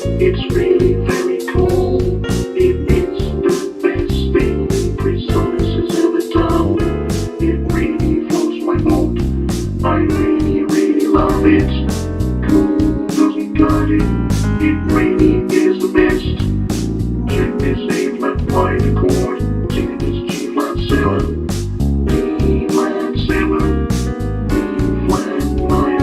It's really very cool. It is the best thing Chrysalis has ever done. It really floats my boat. I really, really love it. Cool doesn't cut it. It really is the best. Check this A flat minor chord. Singing this G flat 7. D flat 7. D flat minor.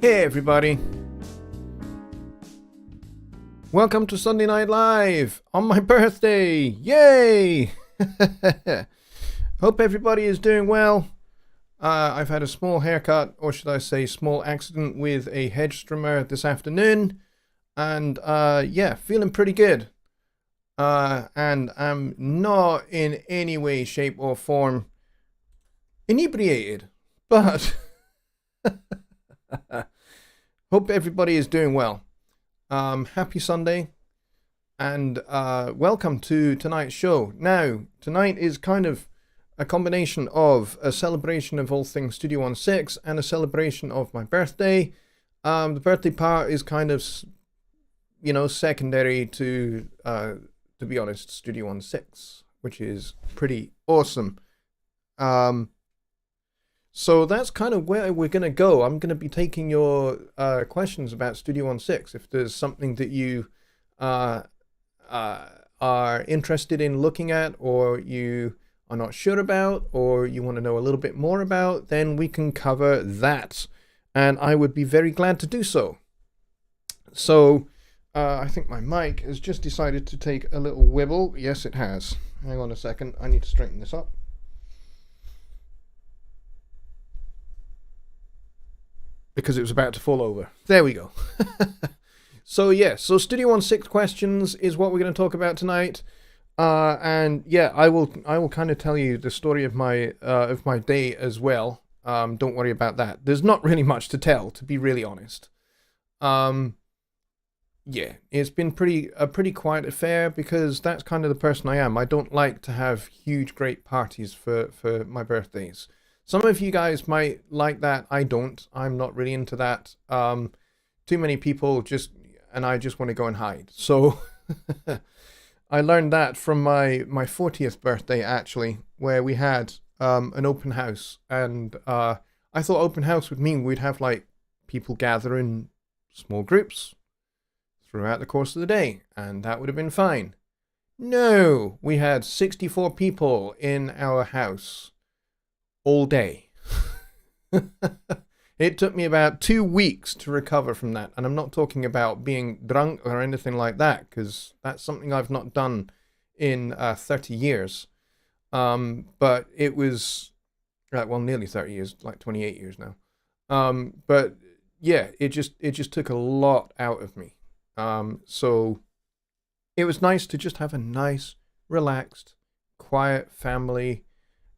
Hey everybody, welcome to Sunday Night Live on my birthday, yay! Hope everybody is doing well. I've had a small haircut, or should I say small accident with a hedge trimmer this afternoon, and yeah, feeling pretty good. And I'm not in any way, shape or form inebriated, but hope everybody is doing well. Happy Sunday, and welcome to tonight's show. Now, tonight is kind of a combination of a celebration of all things Studio 16 and a celebration of my birthday. The birthday part is kind of, you know, secondary to be honest, Studio 16, which is pretty awesome. So that's kind of where we're going to go. I'm going to be taking your questions about Studio 16. If there's something that you are interested in looking at, or you are not sure about, or you want to know a little bit more about, then we can cover that. And I would be very glad to do so. So I think my mic has just decided to take a little wibble. Yes, it has. Hang on a second. I need to straighten this up. Because it was about to fall over. There we go. So yeah, so Studio 16 questions is what we're going to talk about tonight. And yeah, I will kind of tell you the story of my day as well. Don't worry about that. There's not really much to tell, to be really honest. Yeah, it's been a pretty quiet affair, because that's kind of the person I am. I don't like to have huge, great parties for my birthdays. Some of you guys might like that. I don't. I'm not really into that. Too many people and I just want to go and hide. So I learned that from my 40th birthday, actually, where we had an open house. And I thought open house would mean we'd have like people gather in small groups throughout the course of the day, and that would have been fine. No, we had 64 people in our house all day. It took me about 2 weeks to recover from that, and I'm not talking about being drunk or anything like that, because that's something I've not done in 30 years. But it was, well, nearly 30 years, like 28 years now. But yeah, it just took a lot out of me. So it was nice to just have a nice, relaxed, quiet family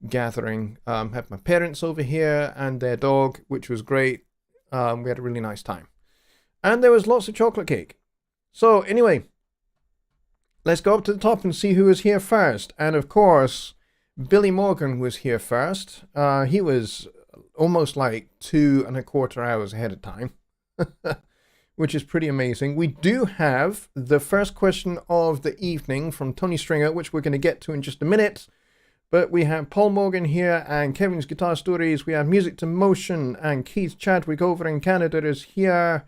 gathering. Had my parents over here and their dog, which was great. We had a really nice time. And there was lots of chocolate cake. So anyway, let's go up to the top and see who was here first. And of course, Billy Morgan was here first. He was almost like 2¼ hours ahead of time, which is pretty amazing. We do have the first question of the evening from Tony Stringer, which we're going to get to in just a minute. But we have Paul Morgan here and Kevin's Guitar Stories. We have Music to Motion and Keith Chadwick over in Canada is here.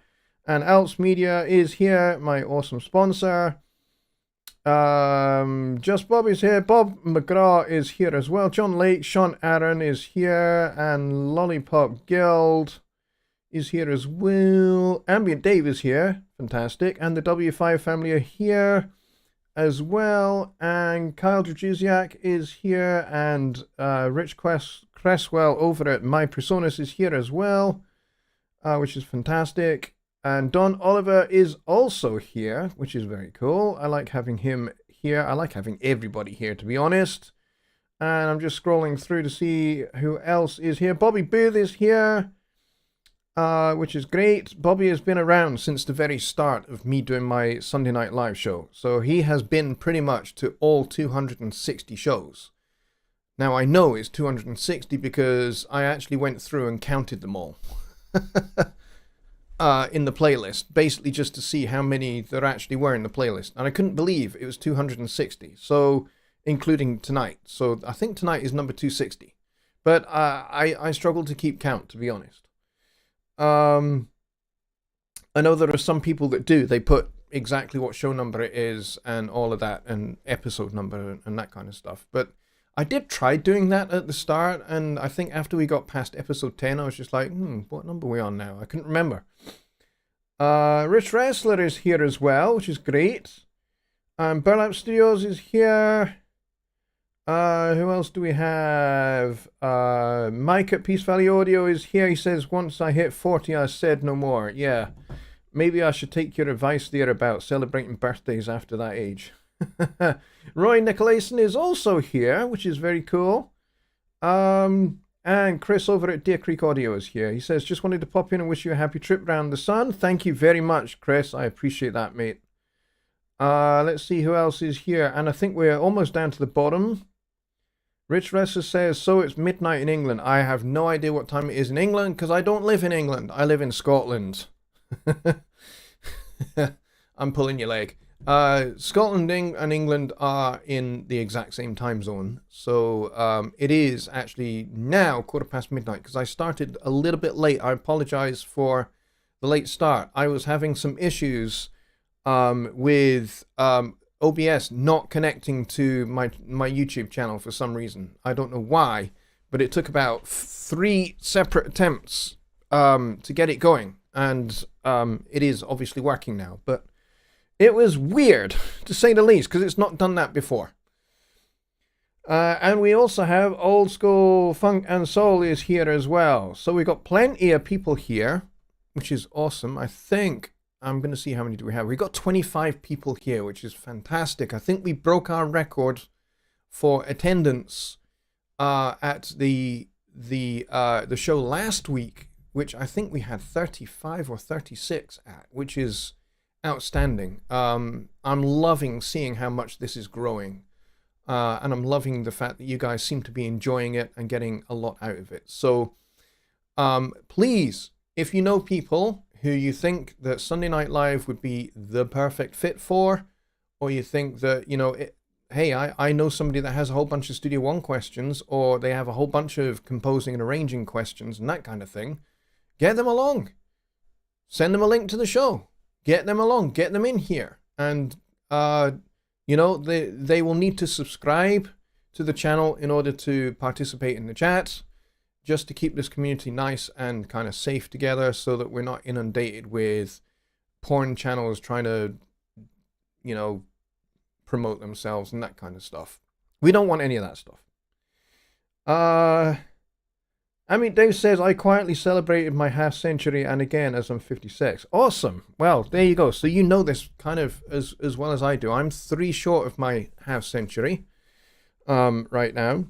And Alps Media is here, my awesome sponsor. Just Bobby's here. Bob McGraw is here as well. John Lake, Sean Aaron is here. And Lollipop Guild is here as well. Ambient Dave is here. Fantastic. And the W5 family are here as well. And Kyle Drzeziak is here. And Rich Cresswell over at My Personas is here as well, which is fantastic. And Don Oliver is also here, which is very cool. I like having him here. I like having everybody here, to be honest. And I'm just scrolling through to see who else is here. Bobby Booth is here, which is great. Bobby has been around since the very start of me doing my Sunday Night Live show. So he has been pretty much to all 260 shows. Now, I know it's 260 because I actually went through and counted them all. In the playlist, basically just to see how many there actually were in the playlist. And I couldn't believe it was 260, so including tonight. So I think tonight is number 260. But I struggled to keep count, to be honest. I know there are some people that do. They put exactly what show number it is and all of that, and episode number and that kind of stuff. But I did try doing that at the start, and I think after we got past episode 10, I was just like, what number are we on now? I couldn't remember. Rich Wrestler is here as well, which is great. Burlap Studios is here. Who else do we have? Mike at Peace Valley Audio is here. He says, once I hit 40, I said no more. Yeah, maybe I should take your advice there about celebrating birthdays after that age. Roy Nicolason is also here, which is very cool. And Chris over at Deer Creek Audio is here. He says, just wanted to pop in and wish you a happy trip around the sun. Thank you very much, Chris. I appreciate that, mate. Let's see who else is here. And I think we're almost down to the bottom. Rich Wrestler says, so it's midnight in England. I have no idea what time it is in England because I don't live in England. I live in Scotland. I'm pulling your leg. Scotland and England are in the exact same time zone. So it is actually now 1:15 midnight because I started a little bit late. I apologize for the late start. I was having some issues with OBS not connecting to my YouTube channel for some reason. I don't know why, but it took about 3 separate attempts to get it going. And it is obviously working now. But it was weird, to say the least, because it's not done that before. And we also have Old School Funk and Soul is here as well. So we've got plenty of people here, which is awesome. I think, I'm going to see how many do we have. We've got 25 people here, which is fantastic. I think we broke our record for attendance at the show last week, which I think we had 35 or 36 at, which is outstanding. I'm loving seeing how much this is growing, and I'm loving the fact that you guys seem to be enjoying it and getting a lot out of it. So please, if you know people who you think that Sunday Night Live would be the perfect fit for, or you think that, you know, hey, I know somebody that has a whole bunch of Studio One questions, or they have a whole bunch of composing and arranging questions and that kind of thing, get them along. Send them a link to the show. Get them along, get them in here. And, you know, they will need to subscribe to the channel in order to participate in the chat, just to keep this community nice and kind of safe together so that we're not inundated with porn channels trying to, you know, promote themselves and that kind of stuff. We don't want any of that stuff. I mean, Dave says, I quietly celebrated my half century and again as I'm 56. Awesome. Well, there you go. So you know this kind of as well as I do. I'm 3 short of my half century. right now.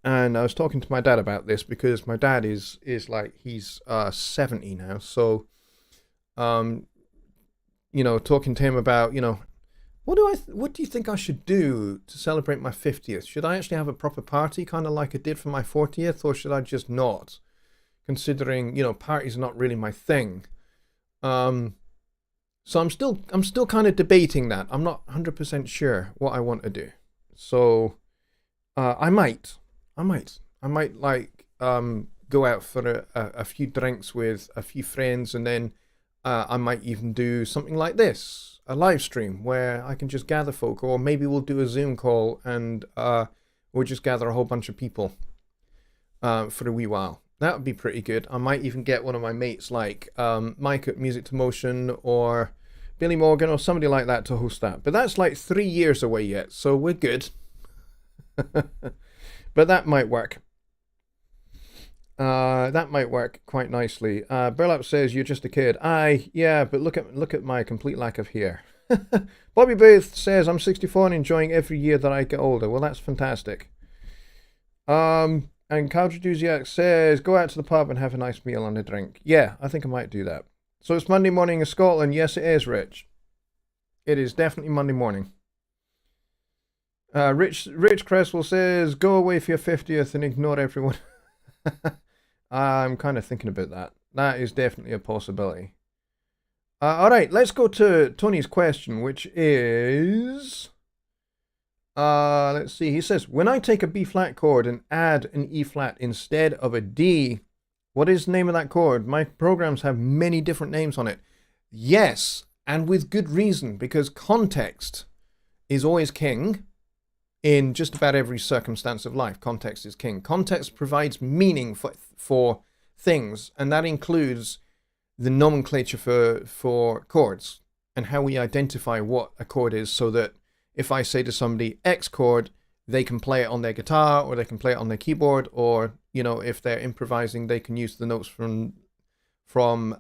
And I was talking to my dad about this because my dad is like, he's 70 now. So, talking to him about, what do you think I should do to celebrate my 50th? Should I actually have a proper party, kind of like I did for my 40th, or should I just not? Considering, parties are not really my thing. So I'm still kind of debating that. I'm not 100% sure what I want to do. So I might like go out for a few drinks with a few friends, and then I might even do something like this, a live stream where I can just gather folk, or maybe we'll do a Zoom call and we'll just gather a whole bunch of people for a wee while. That would be pretty good. I might even get one of my mates like Mike at Music to Motion or Billy Morgan or somebody like that to host that. But that's like 3 years away yet, so we're good. But that might work. That might work quite nicely. Burlap says you're just a kid. Yeah, but look at my complete lack of hair. Bobby Booth says I'm 64 and enjoying every year that I get older. Well, that's fantastic. And Caldredusiac says go out to the pub and have a nice meal and a drink. Yeah, I think I might do that. So it's Monday morning in Scotland. Yes, it is, Rich. It is definitely Monday morning. Rich Cresswell says go away for your 50th and ignore everyone. I'm kind of thinking about that. That is definitely a possibility. All right, let's go to Tony's question, which is... let's see. He says, when I take a B flat chord and add an E flat instead of a D, what is the name of that chord? My programs have many different names on it. Yes, and with good reason, because context is always king in just about every circumstance of life. Context is king. Context provides meaning for things, and that includes the nomenclature for chords and how we identify what a chord is, so that if I say to somebody X chord, they can play it on their guitar or they can play it on their keyboard, or, if they're improvising, they can use the notes from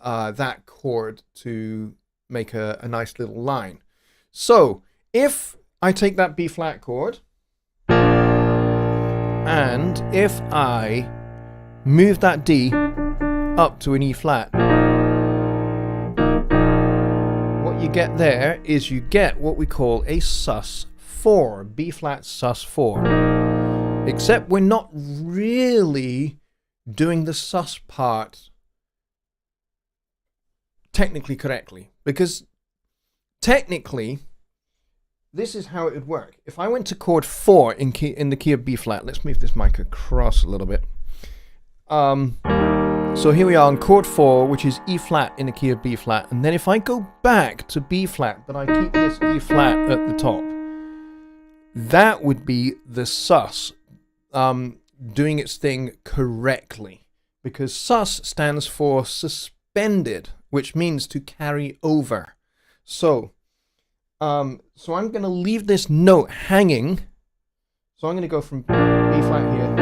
that chord to make a nice little line. So if I take that B flat chord and if I move that D up to an E flat, what you get there is you get what we call a sus4, B flat sus4. Except we're not really doing the sus part technically correctly, because technically this is how it would work. If I went to chord 4 in the key of B flat, let's move this mic across a little bit. So here we are on chord 4, which is E flat in the key of B flat. And then if I go back to B flat, but I keep this E flat at the top, that would be the sus doing its thing correctly. Because sus stands for suspended, which means to carry over. So I'm going to leave this note hanging. So I'm going to go from B flat here.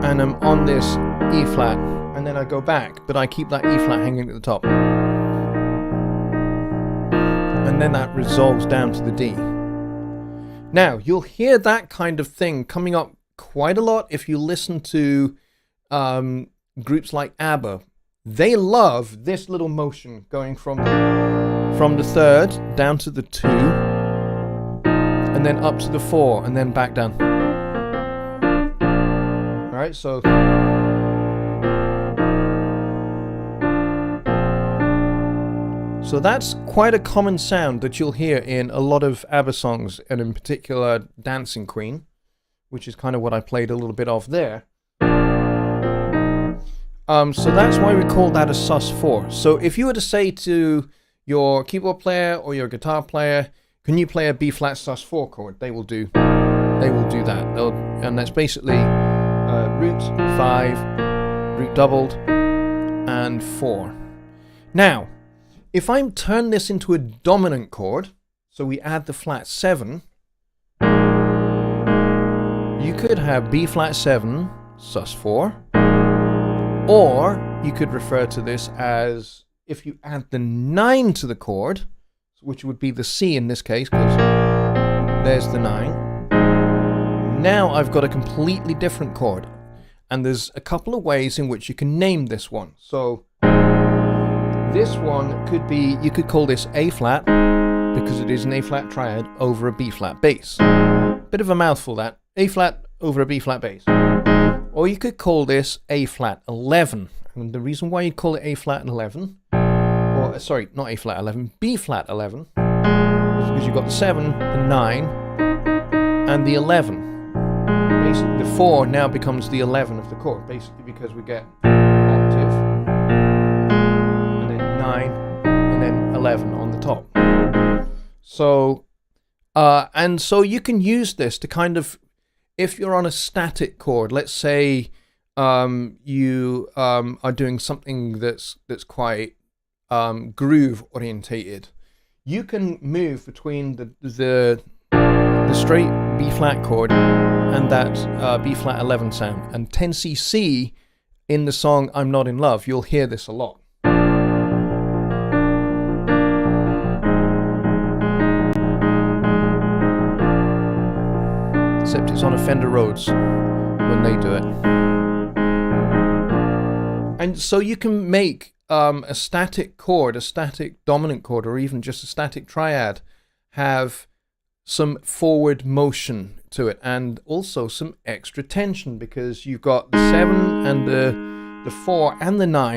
And I'm on this E flat, and then I go back, but I keep that E flat hanging at the top. And then that resolves down to the D. Now, you'll hear that kind of thing coming up quite a lot if you listen to groups like ABBA. They love this little motion going from the third down to the 2, and then up to the 4, and then back down. Alright, so that's quite a common sound that you'll hear in a lot of ABBA songs, and in particular Dancing Queen, which is kind of what I played a little bit of there. So that's why we call that a sus4. So if you were to say to your keyboard player or your guitar player, can you play a B flat sus4 chord? They will do that. And that's basically root 5, root doubled, and 4. Now, if I turn this into a dominant chord, so we add the flat 7, you could have B flat 7 sus4, or you could refer to this as, if you add the 9 to the chord, which would be the C in this case, because there's the 9. Now I've got a completely different chord, and there's a couple of ways in which you can name this one. So this one could be, you could call this A flat, because it is an A flat triad over a B flat bass. Bit of a mouthful, that. A flat over a B flat bass. Or you could call this A flat 11. And the reason why you call it A flat 11, or sorry, not A flat 11, B flat 11, is because you've got the 7, the 9, and the 11. Basically, the 4 now becomes the 11 of the chord, basically because we get octave, and then 9, and then 11 on the top. So, and so you can use this to kind of, if you're on a static chord, let's say you are doing something that's quite groove orientated, you can move between the straight B flat chord and that B flat 11 sound. And 10cc in the song I'm Not in Love, you'll hear this a lot. Except it's on a Fender Rhodes when they do it. And so you can make a static chord, a static dominant chord, or even just a static triad have some forward motion to it, and also some extra tension, because you've got the 7 and the 4 and the 9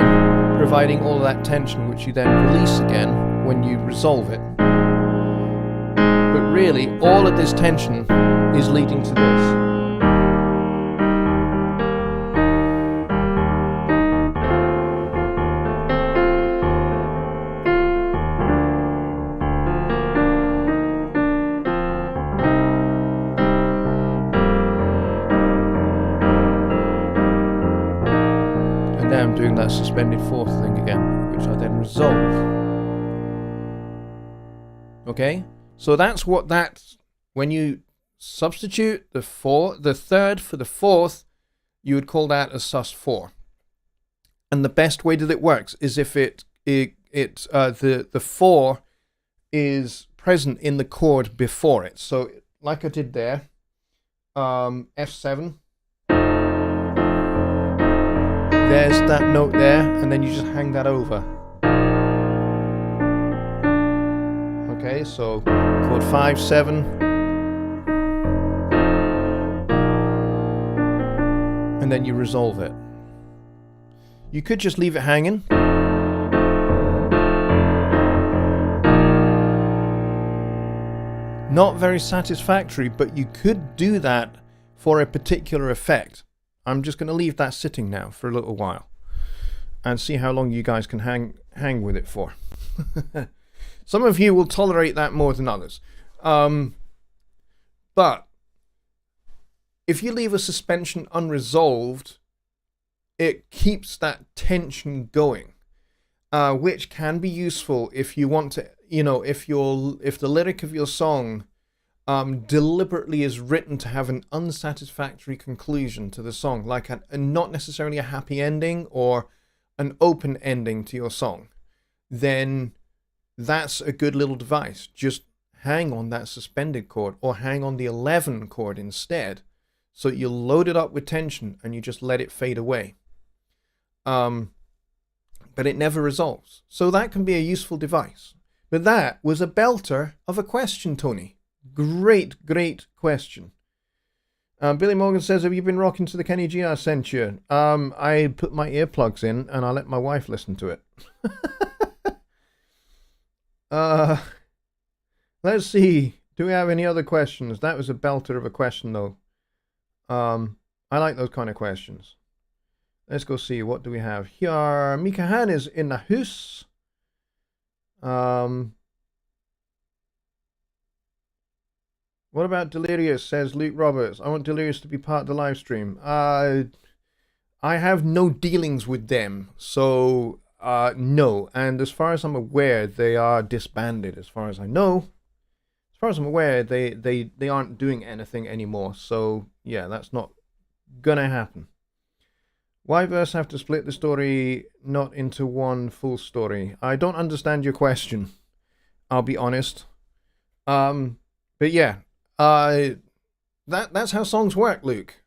providing all of that tension, which you then release again when you resolve it. But really, all of this tension is leading to this. And now I'm doing that suspended fourth thing again, which I then resolve. Okay? So that's what that's, when you substitute the third for the fourth, you would call that a sus4. And the best way that it works is if the 4 is present in the chord before it. So like I did there, F7. There's that note there, and then you just hang that over. Okay, so chord 5, 7. And then you resolve it. You could just leave it hanging. Not very satisfactory, but you could do that for a particular effect. I'm just going to leave that sitting now for a little while and see how long you guys can hang with it for. Some of you will tolerate that more than others. But if you leave a suspension unresolved, it keeps that tension going, which can be useful if you want to, if the lyric of your song deliberately is written to have an unsatisfactory conclusion to the song, like not necessarily a happy ending or an open ending to your song, then that's a good little device. Just hang on that suspended chord, or hang on the 11 chord instead. So you load it up with tension and you just let it fade away. But it never resolves. So that can be a useful device. But that was a belter of a question, Tony. Great, great question. Billy Morgan says, have you been rocking to the Kenny G I sent you? I put my earplugs in and I let my wife listen to it. Let's see. Do we have any other questions? That was a belter of a question, though. I like those kind of questions. Let's go see. What do we have here? Mika Han is in the house. What about Delirious, says Luke Roberts. I want Delirious to be part of the live stream. I have no dealings with them, so no. And as far as I'm aware, they are disbanded, as far as I know. As far as I'm aware, they aren't doing anything anymore. So yeah, that's not gonna happen. Why verse have to split the story not into one full story? I don't understand your question. I'll be honest. But yeah, that's how songs work, Luke.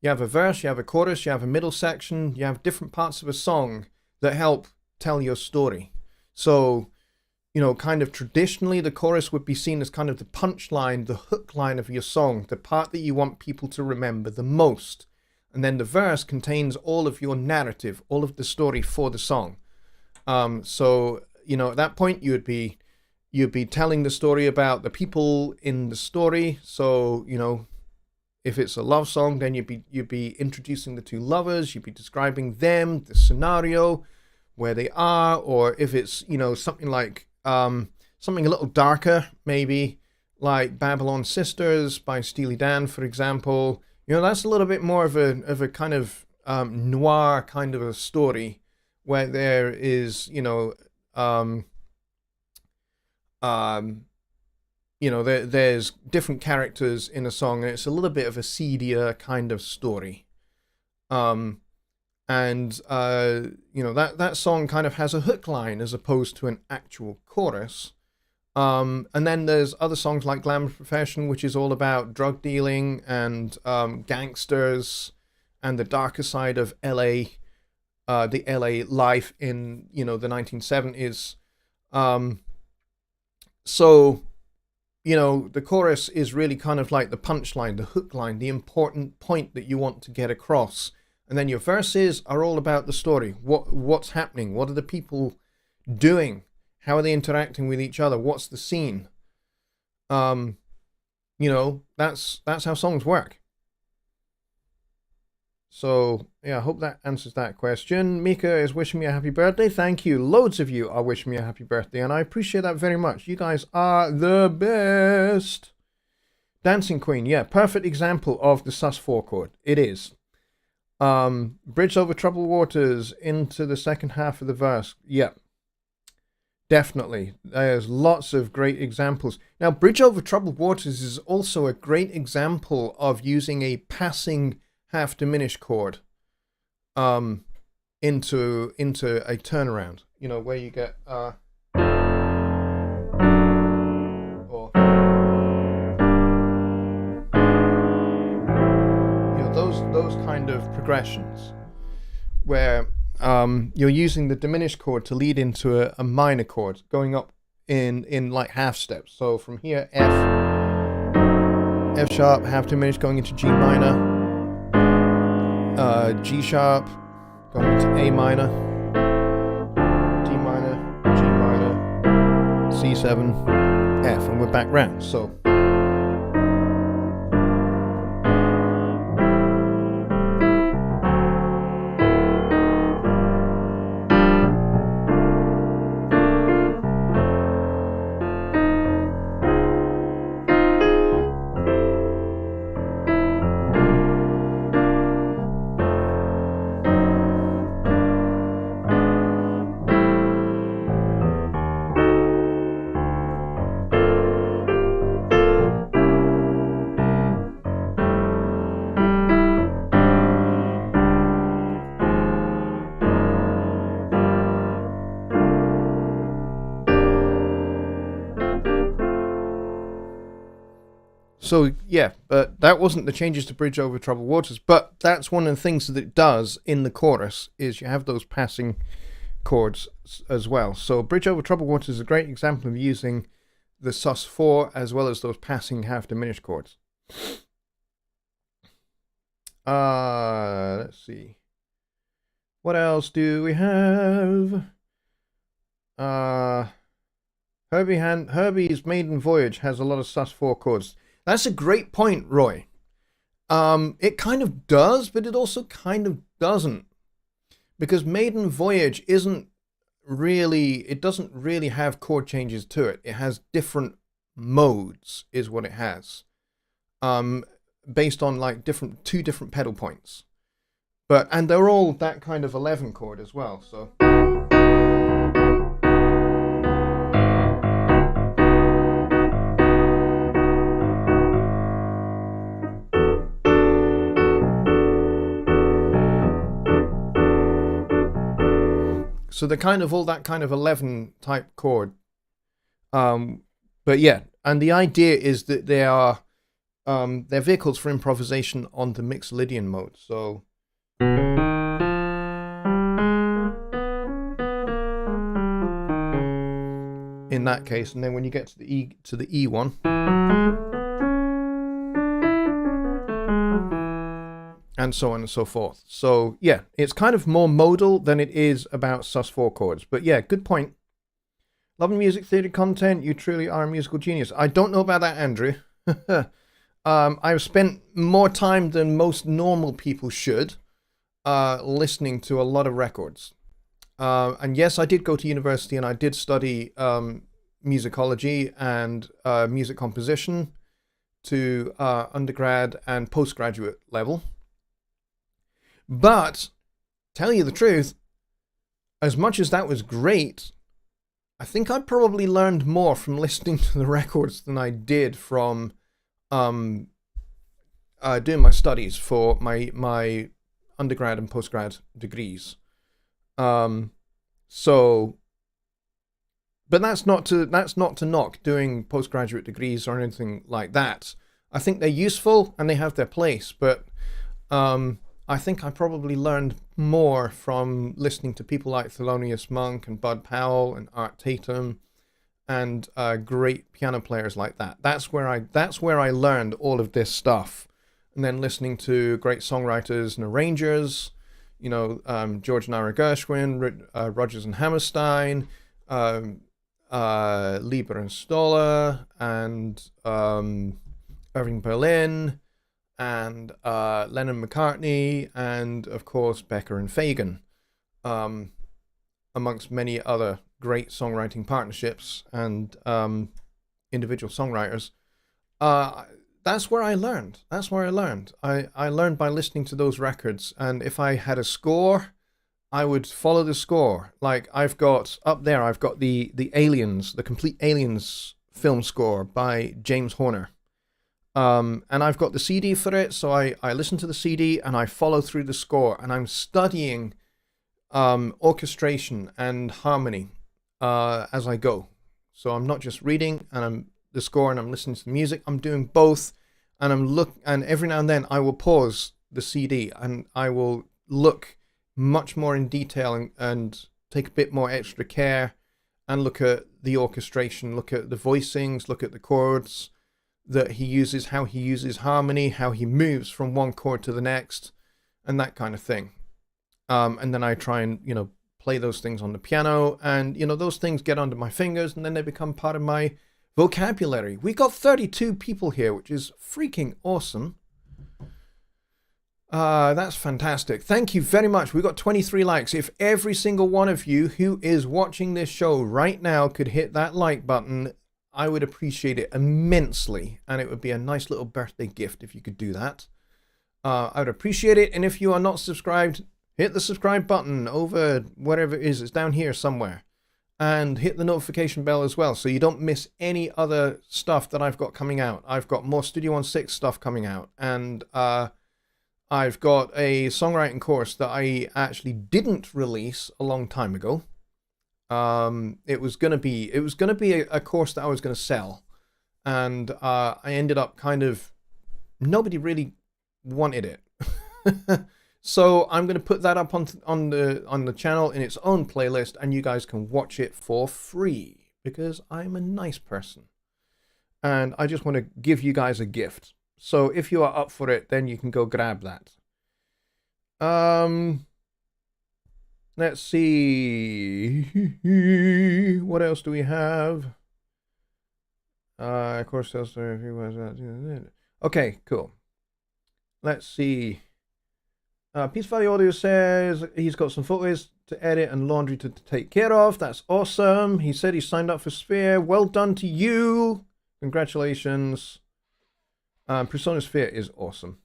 You have a verse, you have a chorus, you have a middle section, you have different parts of a song that help tell your story. So, kind of traditionally, the chorus would be seen as kind of the punchline, the hook line of your song, the part that you want people to remember the most. And then the verse contains all of your narrative, all of the story for the song. So, at that point, you'd be telling the story about the people in the story. So, if it's a love song, then you'd be introducing the two lovers, you'd be describing them, the scenario, where they are, or if it's, something like something a little darker, maybe like Babylon Sisters by Steely Dan, for example. That's a little bit more of a kind of noir kind of a story where there is, there's different characters in a song, and it's a little bit of a seedier kind of story. And that song kind of has a hook line as opposed to an actual chorus. And then there's other songs like Glamour Profession, which is all about drug dealing and gangsters and the darker side of LA, the LA life in, the 1970s. So, the chorus is really kind of like the punchline, the hook line, the important point that you want to get across. And then your verses are all about the story. What's happening? What are the people doing? How are they interacting with each other? What's the scene? That's how songs work. So, yeah, I hope that answers that question. Mika is wishing me a happy birthday. Thank you. Loads of you are wishing me a happy birthday, and I appreciate that very much. You guys are the best. Dancing Queen, yeah, perfect example of the sus4 chord. It is. Bridge Over Troubled Waters into the second half of the verse. Yeah, definitely. There's lots of great examples. Now, Bridge Over Troubled Waters is also a great example of using a passing half diminished chord into a turnaround, where you get or those kind of progressions where you're using the diminished chord to lead into a minor chord going up in like half steps. So from here, F sharp, half diminished, going into G minor, G sharp, going into A minor, D minor, G minor, C7, F, and we're back round. So So, yeah, but that wasn't the changes to Bridge Over Troubled Waters, but that's one of the things that it does in the chorus, is you have those passing chords as well. So Bridge Over Troubled Waters is a great example of using the sus4 as well as those passing half diminished chords. Let's see. What else do we have? Herbie's Maiden Voyage has a lot of sus4 chords. That's a great point, Roy. It kind of does, but it also kind of doesn't. Because Maiden Voyage doesn't really have chord changes to it. It has different modes, is what it has. Based on like two different pedal points. And they're all that kind of 11 chord as well, so. So they're kind of all that kind of 11 type chord But yeah, and the idea is that they are they're vehicles for improvisation on the Mixolydian mode. So in that case, and then when you get to the E one, and so on and so forth. So yeah, it's kind of more modal than it is about sus4 chords. But yeah, good point. Loving music theory content, you truly are a musical genius. I don't know about that, Andrew. I've spent more time than most normal people should listening to a lot of records. And yes, I did go to university and I did study musicology and music composition to undergrad and postgraduate level. But, tell you the truth, as much as that was great, I think I probably learned more from listening to the records than I did from doing my studies for my undergrad and postgrad degrees. So, but that's not to knock doing postgraduate degrees or anything like that. I think they're useful and they have their place, but I think I probably learned more from listening to people like Thelonious Monk and Bud Powell and Art Tatum and great piano players like that. That's where I learned all of this stuff. And then listening to great songwriters and arrangers, you know, George and Ira Gershwin, Rodgers and Hammerstein, Lieber and Stoller, and Irving Berlin, and Lennon McCartney, and of course Becker and Fagan, amongst many other great songwriting partnerships and individual songwriters. That's where I learned. I learned by listening to those records, and if I had a score, I would follow the score. Like I've got the Aliens, the complete Aliens film score by James Horner. And I've got the CD for it, so I listen to the CD and I follow through the score, and I'm studying orchestration and harmony as I go. So I'm not just reading the score and I'm listening to the music. I'm doing both, and and every now and then I will pause the CD and I will look much more in detail and take a bit more extra care and look at the orchestration, look at the voicings, look at the chords that he uses, how he uses harmony, how he moves from one chord to the next, and that kind of thing. And then I try and, play those things on the piano, and, those things get under my fingers, and then they become part of my vocabulary. We got 32 people here, which is freaking awesome. That's fantastic. Thank you very much. We got 23 likes. If every single one of you who is watching this show right now could hit that like button, I would appreciate it immensely, and it would be a nice little birthday gift if you could do that. I would appreciate it, and if you are not subscribed, hit the subscribe button over wherever it is. It's down here somewhere. And hit the notification bell as well, so you don't miss any other stuff that I've got coming out. I've got more Studio 16 stuff coming out, and I've got a songwriting course that I actually didn't release a long time ago. It was gonna be a course that I was gonna sell, and I ended up nobody really wanted it. So I'm gonna put that up on the channel in its own playlist, and you guys can watch it for free because I'm a nice person, and I just want to give you guys a gift. So if you are up for it, then you can go grab that. Let's see. What else do we have? Of course, that's okay, cool. Let's see. Peace Valley Audio says he's got some photos to edit and laundry to take care of. That's awesome. He said he signed up for Sphere. Well done to you. Congratulations. Persona Sphere is awesome.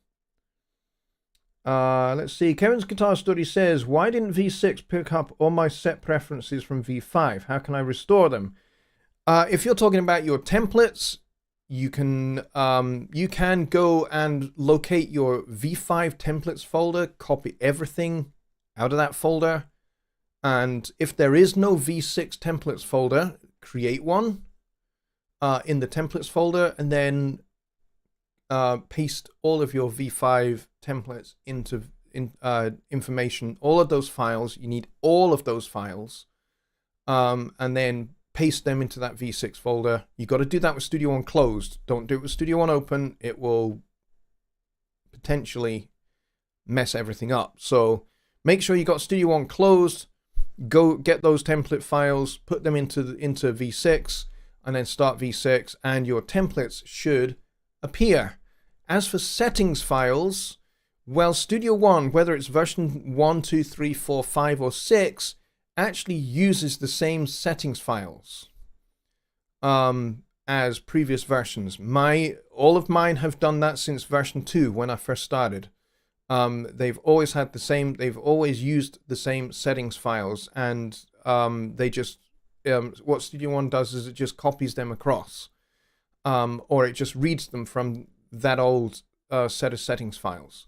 Let's see. Kevin's Guitar Study says, why didn't V6 pick up all my set preferences from V5? How can I restore them? If you're talking about your templates, you can go and locate your V5 templates folder, copy everything out of that folder, and if there is no V6 templates folder, create one in the templates folder, and then paste all of your V5 templates into information, all of those files. You need all of those files, and then paste them into that V6 folder. You got to do that with Studio One closed. Don't do it with Studio One open. It will potentially mess everything up. So make sure you got Studio One closed. Go get those template files, put them into V6, and then start V6, and your templates should appear. As for settings files, well, Studio One, whether it's version 1, 2, 3, 4, 5, or 6, actually uses the same settings files as previous versions. All of mine have done that since version 2 when I first started. They've always had the same. They've always used the same settings files, and they just what Studio One does is it just copies them across, or it just reads them from that old set of settings files.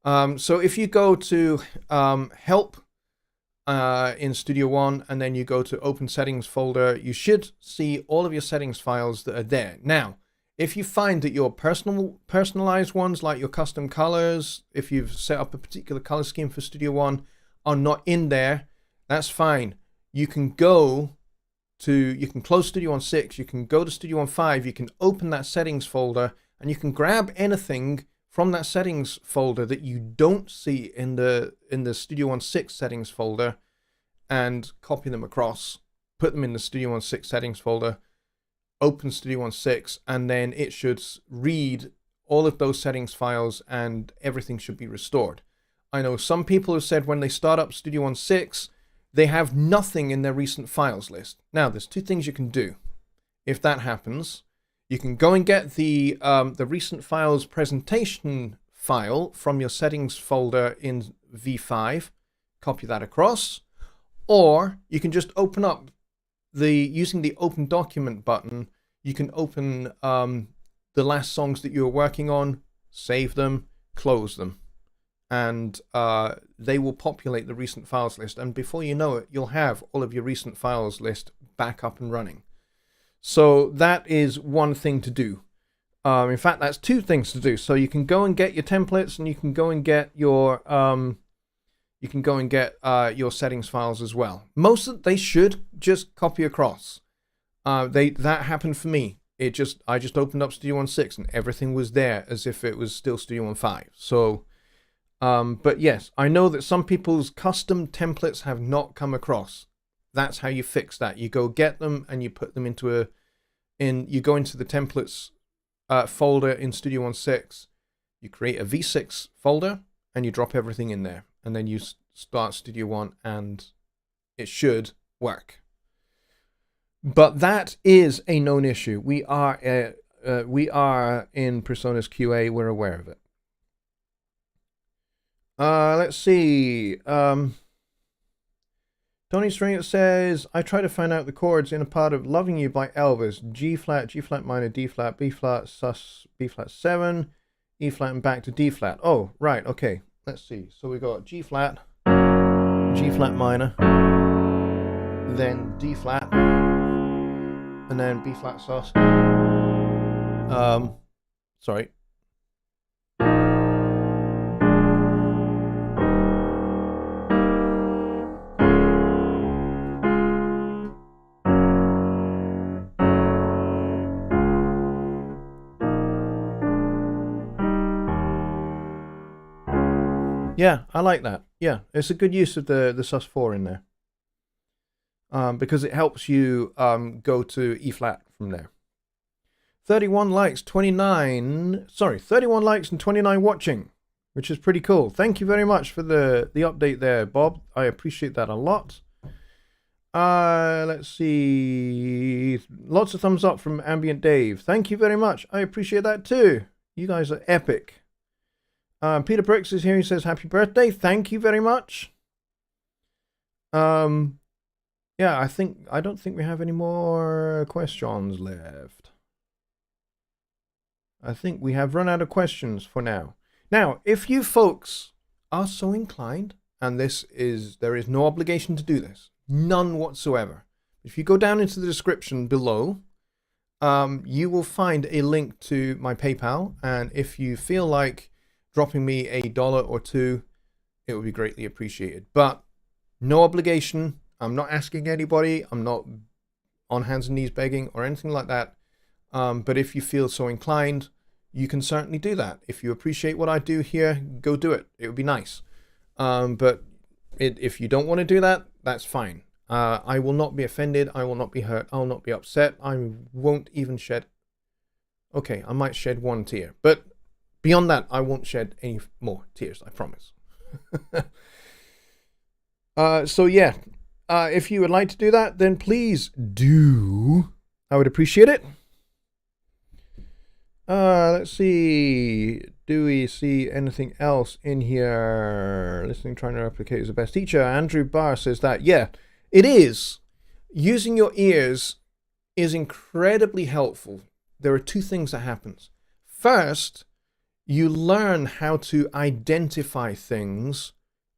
So if you go to help in Studio One, and then you go to open settings folder, you should see all of your settings files that are there. Now, if you find that your personalized ones, like your custom colors, if you've set up a particular color scheme for Studio One, are not in there, that's fine. You can close Studio One 6, you can go to Studio One 5, you can open that settings folder, and you can grab anything from that settings folder that you don't see in the Studio One 6 settings folder, and copy them across, put them in the Studio One 6 settings folder, open Studio One 6, and then it should read all of those settings files and everything should be restored. I know some people have said when they start up Studio One 6, they have nothing in their recent files list. Now, there's two things you can do. If that happens, you can go and get the recent files presentation file from your settings folder in V5, copy that across, or you can just open up using the open document button, you can open the last songs that you were working on, save them, close them, and they will populate the recent files list, and before you know it, you'll have all of your recent files list back up and running. So that is one thing to do. In fact, that's two things to do. So you can go and get your templates, and you can go and get your your settings files as well. They should just copy across. That happened for me. I just opened up Studio One 6 and everything was there as if it was still Studio One 5. So, but yes, I know that some people's custom templates have not come across. That's how you fix that. You go get them and you put them you go into the templates folder in Studio One 6. You create a V6 folder and you drop everything in there, and then you start Studio One and it should work. But that is a known issue. We are in Personas QA. We're aware of it. Let's see. Tony Stringer says, I try to find out the chords in a part of Loving You by Elvis. G flat, G flat minor, D flat, B flat, sus, B flat 7, E flat, and back to D flat. Oh, right, okay. Let's see. So we got G flat minor, then D flat, and then B flat sus. Sorry. Yeah, I like that. Yeah, it's a good use of the sus4 in there. Because it helps you go to E flat from there. 31 likes, 31 likes and 29 watching, which is pretty cool. Thank you very much for the update there, Bob. I appreciate that a lot. Let's see. Lots of thumbs up from Ambient Dave. Thank you very much. I appreciate that too. You guys are epic. Peter Brooks is here. He says, happy birthday. Thank you very much. Yeah, I don't think we have any more questions left. I think we have run out of questions for now. Now, if you folks are so inclined, and there is no obligation to do this, none whatsoever. If you go down into the description below, you will find a link to my PayPal, and if you feel like dropping me $1 or $2, it would be greatly appreciated. But no obligation. I'm not asking anybody. I'm not on hands and knees begging or anything like that. But if you feel so inclined, you can certainly do that. If you appreciate what I do here, go do it. It would be nice. But if you don't want to do that, that's fine. I will not be offended. I will not be hurt. I will not be upset. I won't even shed. Okay, I might shed one tear. But beyond that, I won't shed any more tears. I promise. So yeah, if you would like to do that, then please do. I would appreciate it. Let's see. Do we see anything else in here? Listening, trying to replicate is the best teacher. Andrew Barr says that, yeah, it is. Using your ears is incredibly helpful. There are two things that happens. First, you learn how to identify things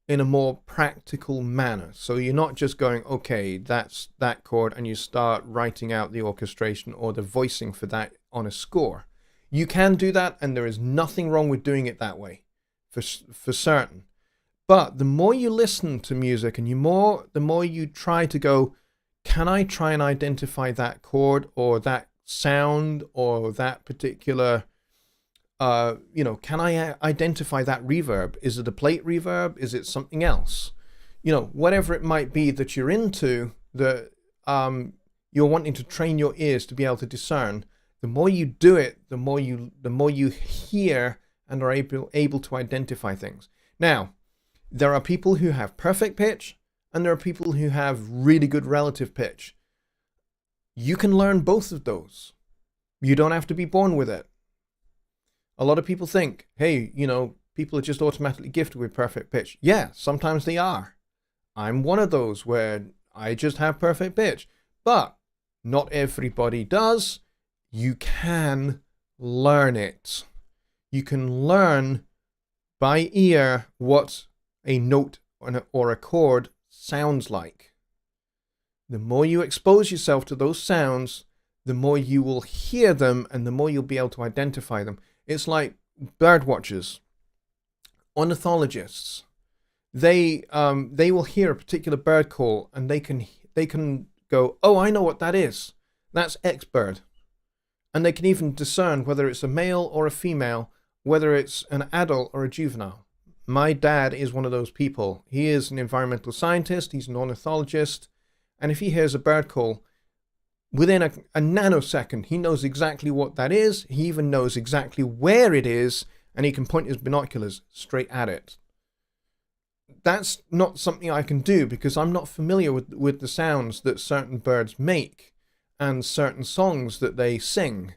in a more practical manner. So you're not just going, okay, that's that chord, and you start writing out the orchestration or the voicing for that on a score. You can do that, and there is nothing wrong with doing it that way, for certain. But the more you listen to music, and the more you try to go, can I try and identify that chord or that sound or that particular, can I identify that reverb? Is it a plate reverb? Is it something else? Whatever it might be that you're into, you're wanting to train your ears to be able to discern. The more you do it, the more you hear and are able to identify things. Now, there are people who have perfect pitch, and there are people who have really good relative pitch. You can learn both of those. You don't have to be born with it. A lot of people think, hey, people are just automatically gifted with perfect pitch. Yeah, sometimes they are. I'm one of those where I just have perfect pitch. But not everybody does. You can learn it. You can learn by ear what a note or a chord sounds like. The more you expose yourself to those sounds, the more you will hear them, and the more you'll be able to identify them. It's like bird watchers, ornithologists. They will hear a particular bird call, and they can go, oh, I know what that is. That's X bird. And they can even discern whether it's a male or a female, whether it's an adult or a juvenile. My dad is one of those people. He is an environmental scientist. He's an ornithologist. And if he hears a bird call, within a nanosecond, he knows exactly what that is. He even knows exactly where it is, and he can point his binoculars straight at it. That's not something I can do because I'm not familiar with the sounds that certain birds make and certain songs that they sing.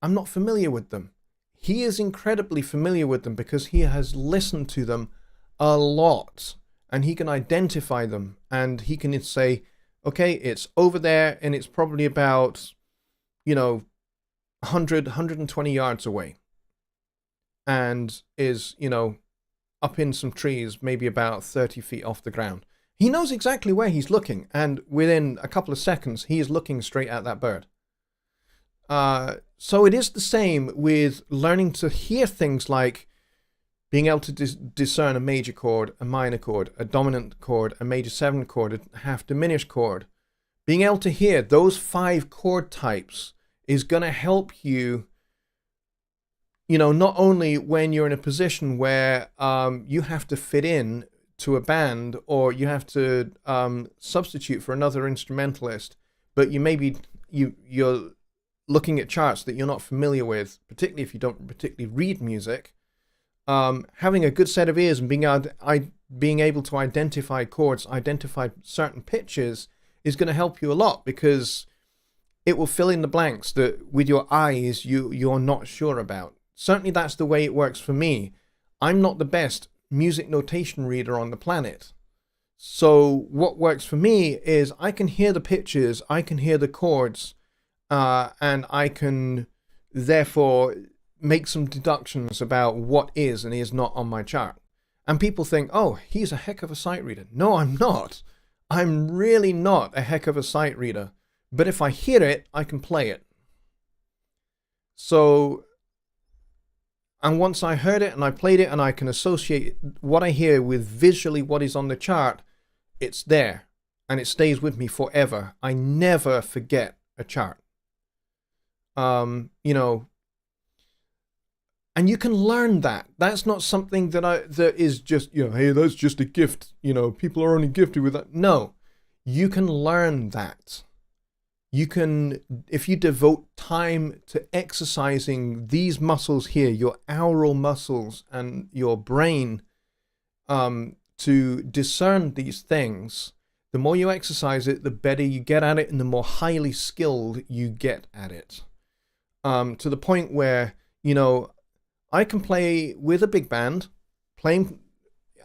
I'm not familiar with them. He is incredibly familiar with them because he has listened to them a lot, and he can identify them, and he can say, okay, it's over there, and it's probably about, 120 yards away, and is, up in some trees, maybe about 30 feet off the ground. He knows exactly where he's looking, and within a couple of seconds, he is looking straight at that bird. So it is the same with learning to hear things like being able to discern a major chord, a minor chord, a dominant chord, a major 7 chord, a half diminished chord. Being able to hear those 5 chord types is going to help you, not only when you're in a position where you have to fit in to a band, or you have to substitute for another instrumentalist, but you're looking at charts that you're not familiar with, particularly if you don't particularly read music. Having a good set of ears and being able to identify chords, identify certain pitches, is going to help you a lot, because it will fill in the blanks that with your eyes you're not sure about. Certainly that's the way it works for me. I'm not the best music notation reader on the planet. So what works for me is I can hear the pitches, I can hear the chords, and I can therefore make some deductions about what is and is not on my chart. And people think, oh, he's a heck of a sight reader. No, I'm not. I'm really not a heck of a sight reader. But if I hear it, I can play it. So, and once I heard it and I played it and I can associate what I hear with visually what is on the chart, it's there and it stays with me forever. I never forget a chart. You know, and you can learn that. That's not something that is just, you know, hey, that's just a gift. You know, people are only gifted with that. No, you can learn that. You can, if you devote time to exercising these muscles here, your aural muscles and your brain, to discern these things, the more you exercise it, the better you get at it and the more highly skilled you get at it. To the point where, you know, I can play with a big band, playing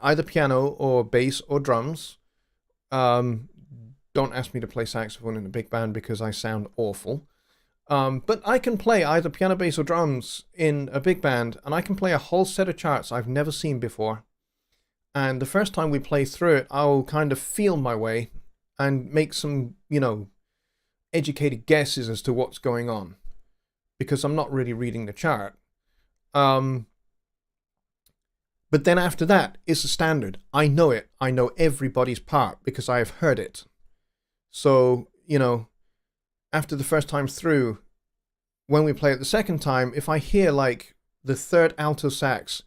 either piano or bass or drums. Don't ask me to play saxophone in a big band because I sound awful. But I can play either piano, bass, or drums in a big band, and I can play a whole set of charts I've never seen before. And the first time we play through it, I'll kind of feel my way and make some, you know, educated guesses as to what's going on, because I'm not really reading the chart. But then after that, it's a standard. I know it. I know everybody's part because I have heard it. So, you know, after the first time through, when we play it the second time, if I hear like the third alto sax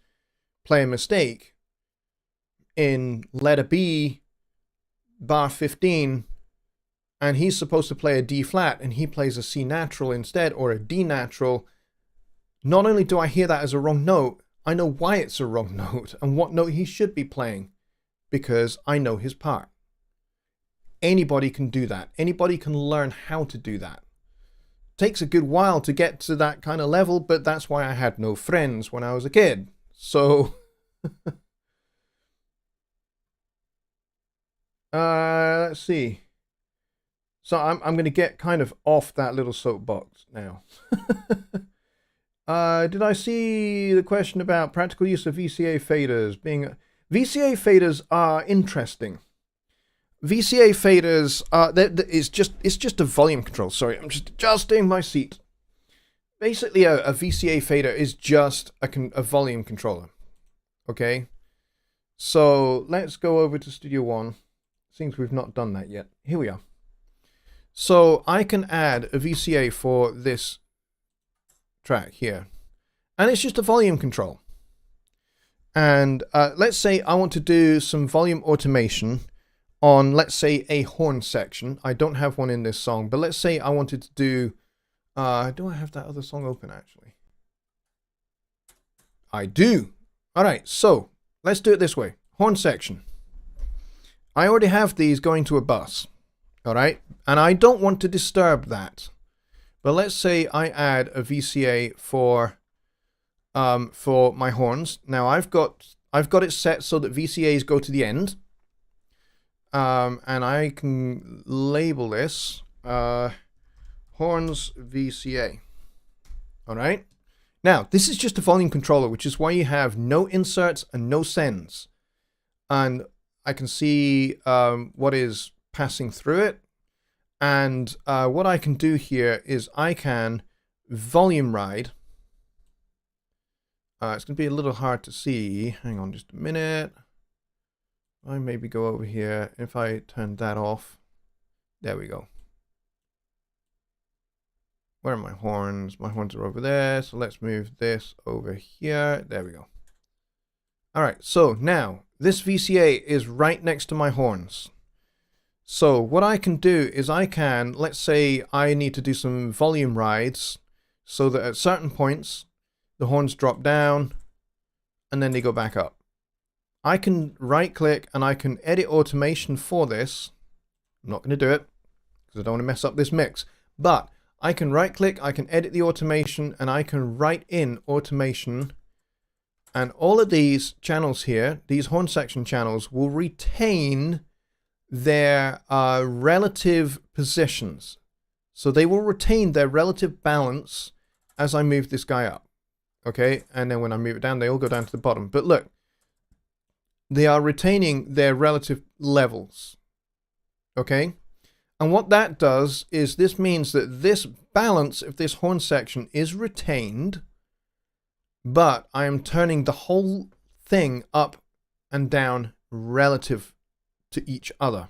play a mistake in letter B, bar 15, and he's supposed to play a D flat and he plays a C natural instead, or a D natural, not only do I hear that as a wrong note, I know why it's a wrong note and what note he should be playing, because I know his part. Anybody can do that. Anybody can learn how to do that. Takes a good while to get to that kind of level, but that's why I had no friends when I was a kid. So let's see. So I'm going to get kind of off that little soapbox now. Did I see the question about practical use of VCA faders being... VCA faders are interesting. VCA faders are... It's just a volume control. Sorry, I'm just adjusting my seat. Basically, a VCA fader is just a volume controller. Okay? So let's go over to Studio One. Seems we've not done that yet. Here we are. So I can add a VCA for this track here, and it's just a volume control. And let's say I want to do some volume automation on, let's say, a horn section. I don't have one in this song, but let's say I wanted to do, do I have that other song open actually? I do. All right, so let's do it this way. Horn section. I already have these going to a bus. All right, and I don't want to disturb that. But let's say I add a VCA for my horns. Now I've got it set so that VCAs go to the end. And I can label this horns VCA. All right. Now this is just a volume controller, which is why you have no inserts and no sends. And I can see what is passing through it. And what I can do here is I can volume ride. It's going to be a little hard to see. Hang on just a minute. I maybe go over here. If I turn that off, there we go. Where are my horns? My horns are over there. So let's move this over here. There we go. All right. So now this VCA is right next to my horns. So what I can do is I can, let's say I need to do some volume rides so that at certain points the horns drop down and then they go back up. I can right click and I can edit automation for this. I'm not going to do it because I don't want to mess up this mix, but I can right click, I can edit the automation, and I can write in automation, and all of these channels here, these horn section channels, will retain their relative positions. So they will retain their relative balance as I move this guy up. Okay, and then when I move it down, they all go down to the bottom. But look, they are retaining their relative levels. Okay, And what that does is this means that this balance of this horn section is retained, but I am turning the whole thing up and down relative to each other.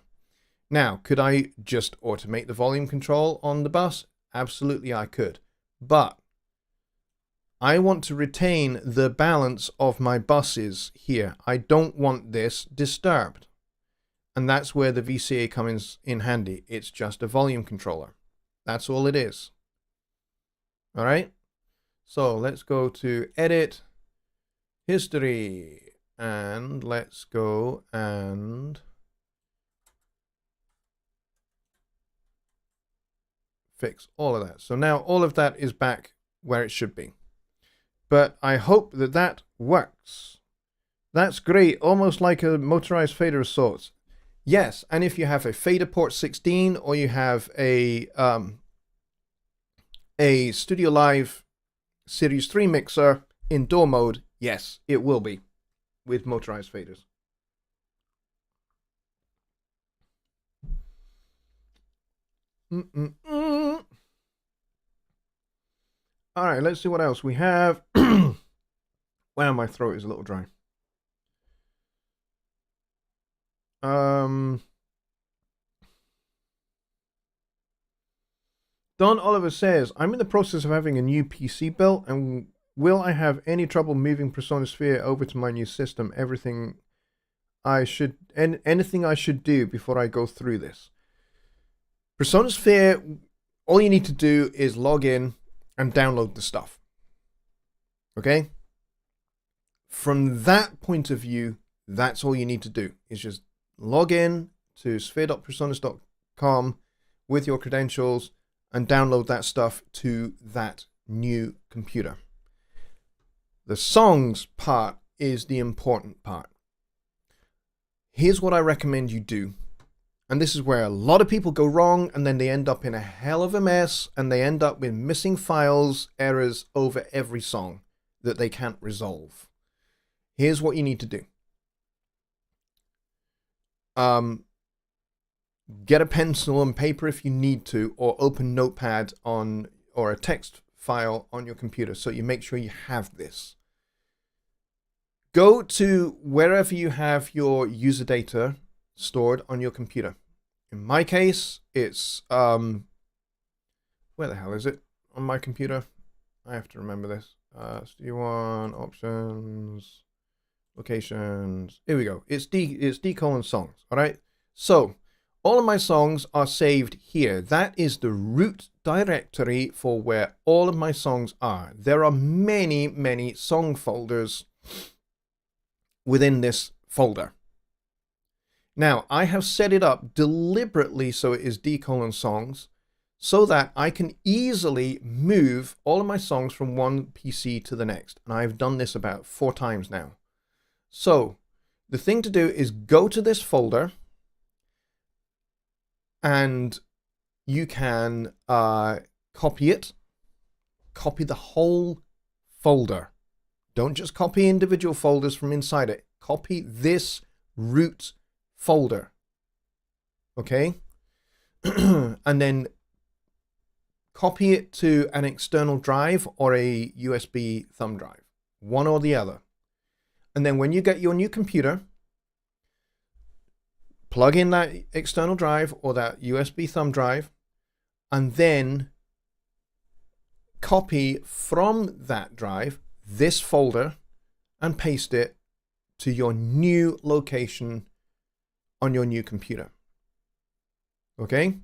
Now, could I just automate the volume control on the bus? Absolutely, I could. But I want to retain the balance of my buses here. I don't want this disturbed. And that's where the VCA comes in handy. It's just a volume controller. That's all it is. All right. So let's go to Edit, History, and let's go and fix all of that. So now all of that is back where it should be. But I hope that that works. That's great. Almost like a motorized fader of sorts. Yes, and if you have a fader port 16 or you have a Studio Live Series 3 mixer in DAW mode, yes, it will be with motorized faders. All right, let's see what else we have. Wow, my throat is a little dry. Don Oliver says, I'm in the process of having a new PC built, and will I have any trouble moving Persona Sphere over to my new system? Anything I should do before I go through this? Persona Sphere, all you need to do is log in and download the stuff. Okay? From that point of view, that's all you need to do, is just log in to sphere.personas.com with your credentials and download that stuff to that new computer. The songs part is the important part. Here's what I recommend you do. And this is where a lot of people go wrong, and then they end up in a hell of a mess, and they end up with missing files, errors over every song that they can't resolve. Here's what you need to do. Get a pencil and paper if you need to, or open Notepad or a text file on your computer so you make sure you have this. Go to wherever you have your user data stored on your computer. In my case, it's where the hell is it on my computer? I have to remember this. Studio One, options, locations. Here we go. It's D:songs. All right. So all of my songs are saved here. That is the root directory for where all of my songs are. There are many, many song folders within this folder. Now, I have set it up deliberately so it is D:songs so that I can easily move all of my songs from one PC to the next. And I've done this about 4 times now. So the thing to do is go to this folder, and you can copy it. Copy the whole folder. Don't just copy individual folders from inside it. Copy this root folder. Okay? And then copy it to an external drive or a USB thumb drive. One or the other. And then when you get your new computer, plug in that external drive or that USB thumb drive, and then copy from that drive this folder and paste it to your new location on your new computer. Okay?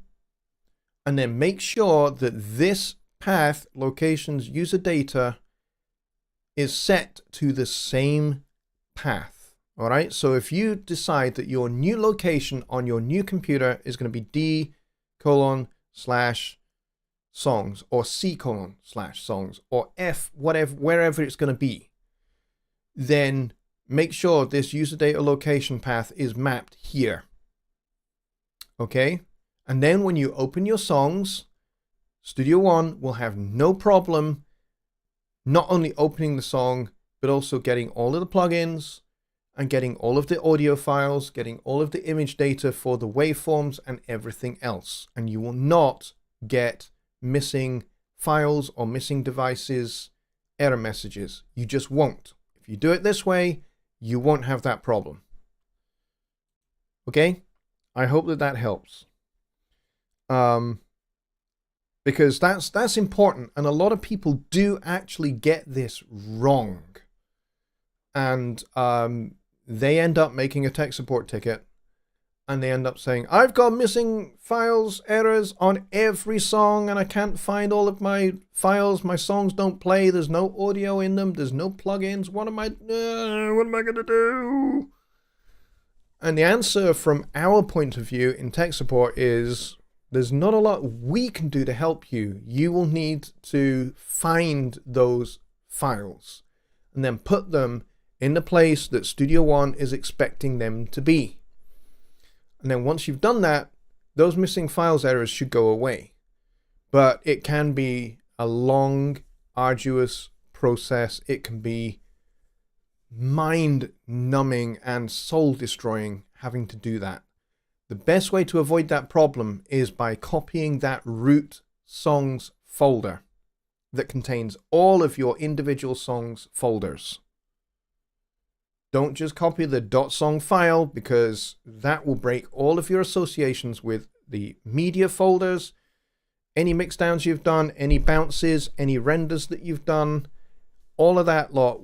And then make sure that this path, locations, user data, is set to the same path. All right, so if you decide that your new location on your new computer is going to be D:/songs or C:/songs or F, whatever, wherever it's going to be, then make sure this user data location path is mapped here. Okay, and then when you open your songs, Studio One will have no problem not only opening the song, but also getting all of the plugins and getting all of the audio files, getting all of the image data for the waveforms and everything else. And you will not get missing files or missing devices, error messages. You just won't. If you do it this way, you won't have that problem. Okay? I hope that helps. Because that's important, and a lot of people do actually get this wrong. And they end up making a tech support ticket, and they end up saying, I've got missing files, errors on every song, and I can't find all of my files. My songs don't play. There's no audio in them. There's no plugins. What am I going to do? And the answer from our point of view in tech support is there's not a lot we can do to help you. You will need to find those files and then put them in the place that Studio One is expecting them to be. And then once you've done that, those missing files errors should go away. But it can be a long, arduous process. It can be mind-numbing and soul-destroying having to do that. The best way to avoid that problem is by copying that root songs folder that contains all of your individual songs folders. Don't just copy the .song file, because that will break all of your associations with the media folders, any mixdowns you've done, any bounces, any renders that you've done, all of that lot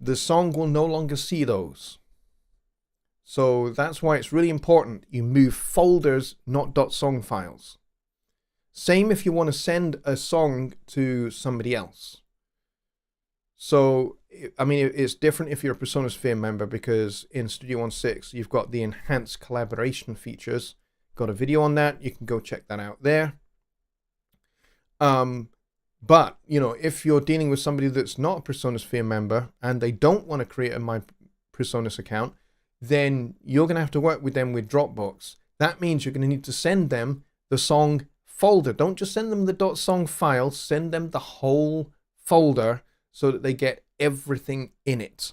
the song will no longer see those. So that's why it's really important you move folders, not .song files. Same if you want to send a song to somebody else. So, I mean, it's different if you're a Presonisphere member, because in Studio One 6, you've got the enhanced collaboration features. Got a video on that. You can go check that out there. But, you know, if you're dealing with somebody that's not a Presonisphere member and they don't want to create a My Presonus account, then you're going to have to work with them with Dropbox. That means you're going to need to send them the song folder. Don't just send them the .song file, send them the whole folder so that they get everything in it.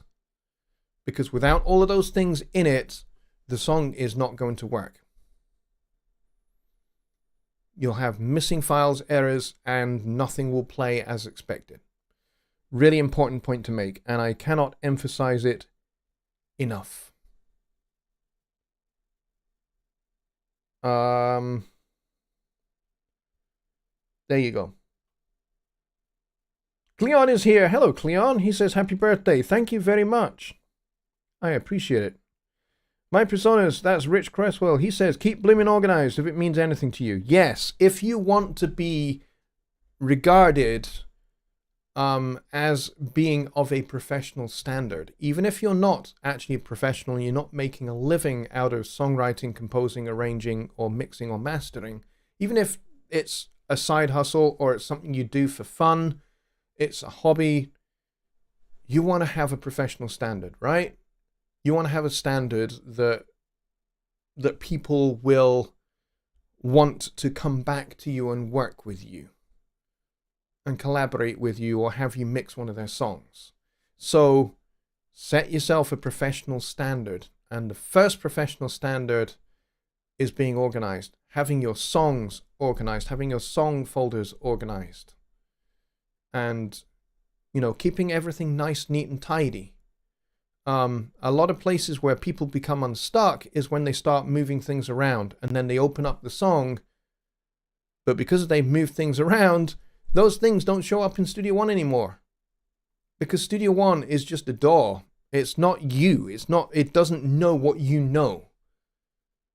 Because without all of those things in it, the song is not going to work. You'll have missing files, errors, and nothing will play as expected. Really important point to make, and I cannot emphasize it enough. There you go. Cleon is here. Hello, Cleon. He says, happy birthday. Thank you very much. I appreciate it. My Presonus, that's Rich Cresswell. He says, keep blooming organized if it means anything to you. Yes, if you want to be regarded as being of a professional standard, even if you're not actually a professional, you're not making a living out of songwriting, composing, arranging, or mixing or mastering, even if it's a side hustle or it's something you do for fun, it's a hobby, you want to have a professional standard, right? You want to have a standard that people will want to come back to you and work with you and collaborate with you or have you mix one of their songs. So set yourself a professional standard. And the first professional standard is being organized, having your songs organized, having your song folders organized. And, you know, keeping everything nice, neat, and tidy. A lot of places where people become unstuck is when they start moving things around and then they open up the song, but because they've moved things around, those things don't show up in Studio One anymore. Because Studio One is just a DAW. It's not you. It doesn't know what you know.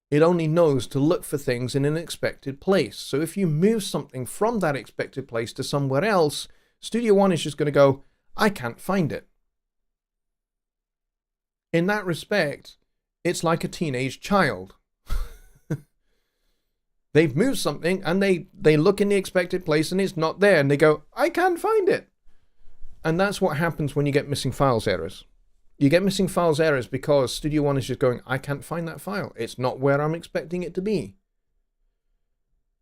It only knows to look for things in an expected place. So if you move something from that expected place to somewhere else, Studio One is just going to go, I can't find it. In that respect, it's like a teenage child. They've moved something and they look in the expected place and it's not there and they go, I can't find it. And that's what happens when you get missing files errors. You get missing files errors because Studio One is just going, I can't find that file. It's not where I'm expecting it to be.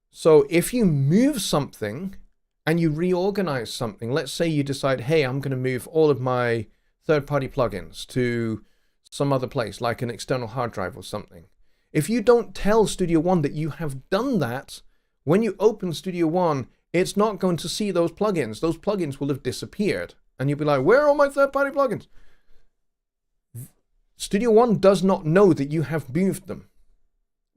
So if you move something and you reorganize something, let's say you decide, hey, I'm going to move all of my third-party plugins to some other place, like an external hard drive or something. If you don't tell Studio One that you have done that, when you open Studio One, it's not going to see those plugins. Those plugins will have disappeared. And you'll be like, where are all my third-party plugins? Studio One does not know that you have moved them.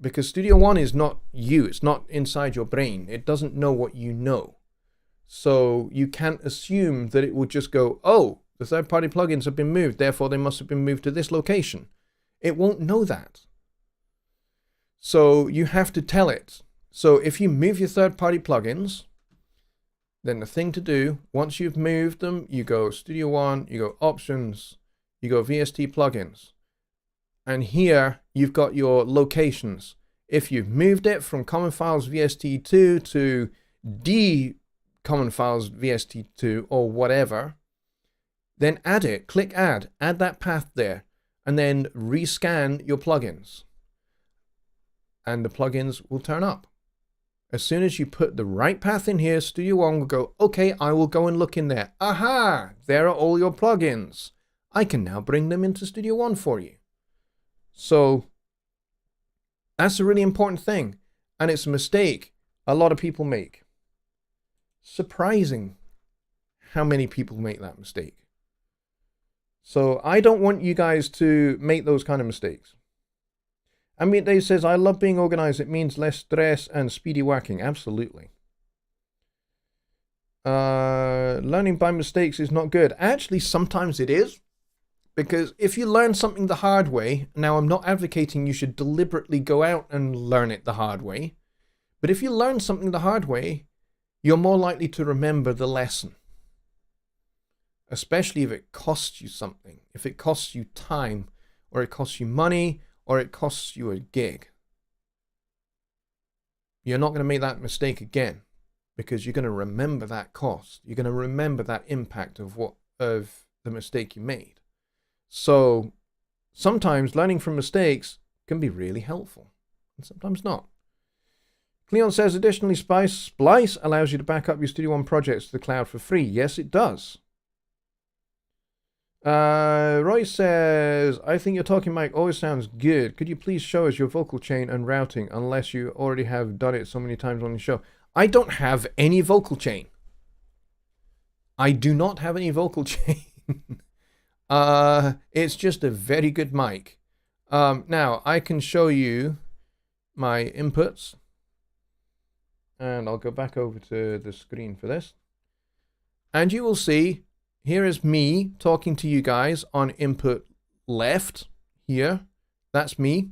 Because Studio One is not you. It's not inside your brain. It doesn't know what you know. So you can't assume that it will just go, oh, the third-party plugins have been moved, therefore they must have been moved to this location. It won't know that. So you have to tell it. So if you move your third-party plugins, then the thing to do, once you've moved them, you go Studio One, you go Options, you go VST Plugins. And here you've got your locations. If you've moved it from Common Files VST2 to D Common Files VST2 or whatever, then add it, click add that path there, and then rescan your plugins. And the plugins will turn up. As soon as you put the right path in here, Studio One will go, okay, I will go and look in there. Aha, there are all your plugins. I can now bring them into Studio One for you. So that's a really important thing. And it's a mistake a lot of people make. Surprising how many people make that mistake. So I don't want you guys to make those kind of mistakes. I mean, Dave says, I love being organized. It means less stress and speedy working. Absolutely. Learning by mistakes is not good. Actually, sometimes it is. Because if you learn something the hard way, now I'm not advocating you should deliberately go out and learn it the hard way. But if you learn something the hard way, you're more likely to remember the lesson. Especially if it costs you something. If it costs you time, or it costs you money, or it costs you a gig. You're not going to make that mistake again, because you're going to remember that cost. You're going to remember that impact of the mistake you made. So sometimes learning from mistakes can be really helpful, and sometimes not. Cleon says, additionally, Splice allows you to back up your Studio One projects to the cloud for free. Yes, it does. Roy says, I think your talking mic always sounds good. Could you please show us your vocal chain and routing, unless you already have done it so many times on the show? I don't have any vocal chain. I do not have any vocal chain. It's just a very good mic. Now, I can show you my inputs. And I'll go back over to the screen for this. And you will see, here is me talking to you guys on input left here. That's me.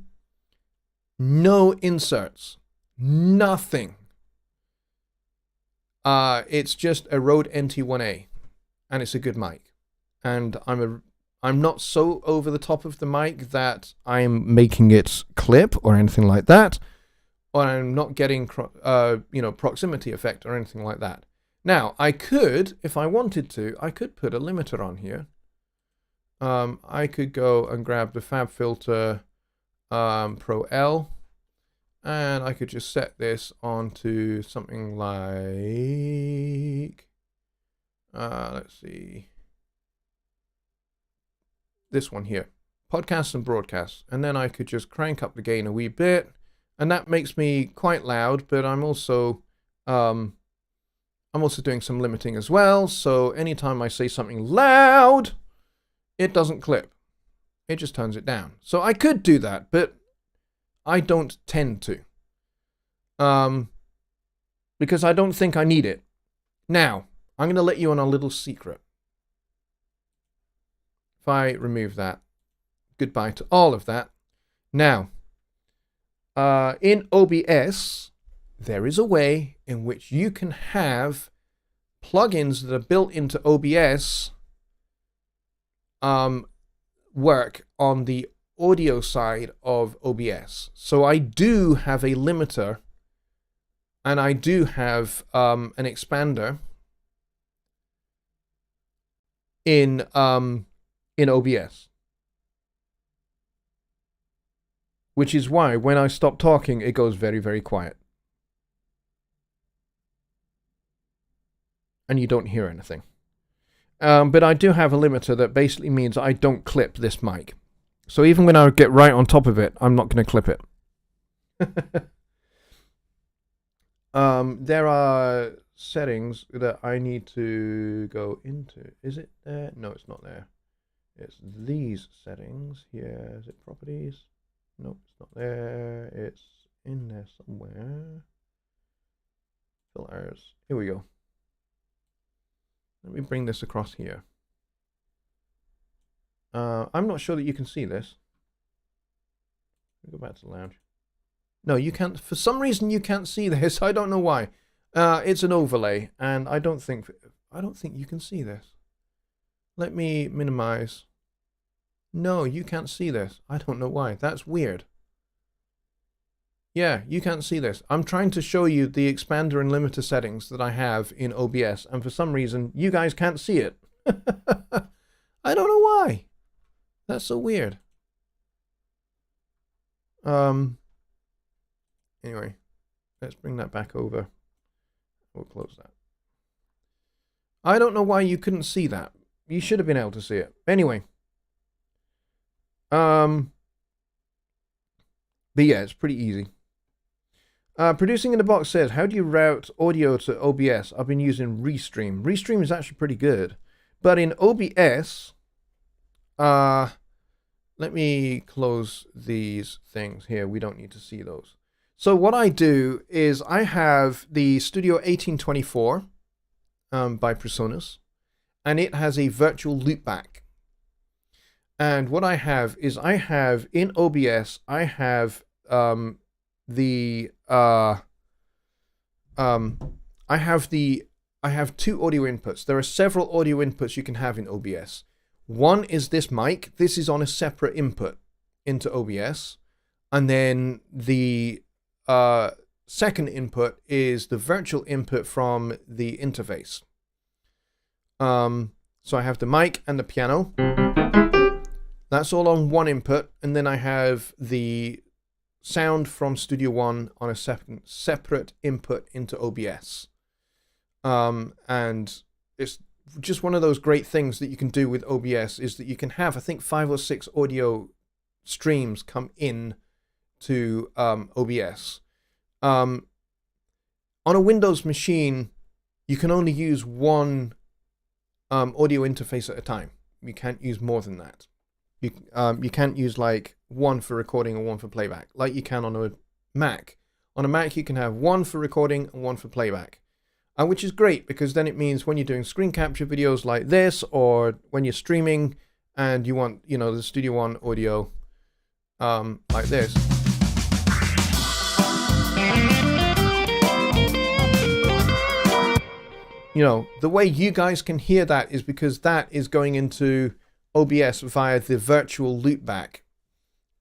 No inserts. Nothing. It's just a Rode NT1A. And it's a good mic. And I'm not so over the top of the mic that I'm making it clip or anything like that. Or I'm not getting proximity effect or anything like that. Now, I could, if I wanted to, I could put a limiter on here. I could go and grab the FabFilter Pro L, and I could just set this onto something like, let's see, this one here, podcasts and broadcasts. And then I could just crank up the gain a wee bit, and that makes me quite loud, but I'm also doing some limiting as well, so anytime I say something loud, it doesn't clip. It just turns it down. So I could do that, but I don't tend to. Because I don't think I need it. Now, I'm going to let you on a little secret. If I remove that, goodbye to all of that. Now, in OBS, there is a way in which you can have plugins that are built into OBS work on the audio side of OBS. So I do have a limiter, and I do have an expander in OBS. Which is why when I stop talking, it goes very, very quiet. And you don't hear anything. But I do have a limiter that basically means I don't clip this mic. So even when I get right on top of it, I'm not going to clip it. There are settings that I need to go into. Is it there? No, it's not there. It's these settings here. Is it properties? Nope, it's not there. It's in there somewhere. Filters. Here we go. Let me bring this across here. I'm not sure that you can see this. Let me go back to the lounge. No, you can't. For some reason, you can't see this. I don't know why. It's an overlay, and I don't think you can see this. Let me minimize. No, you can't see this. I don't know why. That's weird. Yeah, you can't see this. I'm trying to show you the expander and limiter settings that I have in OBS, and for some reason, you guys can't see it. I don't know why. That's so weird. Anyway, let's bring that back over. We'll close that. I don't know why you couldn't see that. You should have been able to see it. Anyway. But yeah, it's pretty easy. Producing in the Box says, how do you route audio to OBS? I've been using Restream. Restream is actually pretty good. But in OBS, let me close these things here. We don't need to see those. So what I do is I have the Studio 1824 by PreSonus, and it has a virtual loopback. And what I have is I have in OBS, I have I have two audio inputs. There are several audio inputs you can have in OBS. One is this mic. This is on a separate input into OBS. And then the second input is the virtual input from the interface. So I have the mic and the piano. That's all on one input. And then I have the sound from Studio One on a separate input into OBS. And it's just one of those great things that you can do with OBS is that you can have, I think, 5 or 6 audio streams come in to OBS. On a Windows machine, you can only use one audio interface at a time. You can't use more than that. You can't use like one for recording and one for playback, like you can on a Mac. On a Mac, you can have one for recording and one for playback. Which is great because then it means when you're doing screen capture videos like this, or when you're streaming and you want, you know, the Studio One audio like this. You know, the way you guys can hear that is because that is going into OBS via the virtual loopback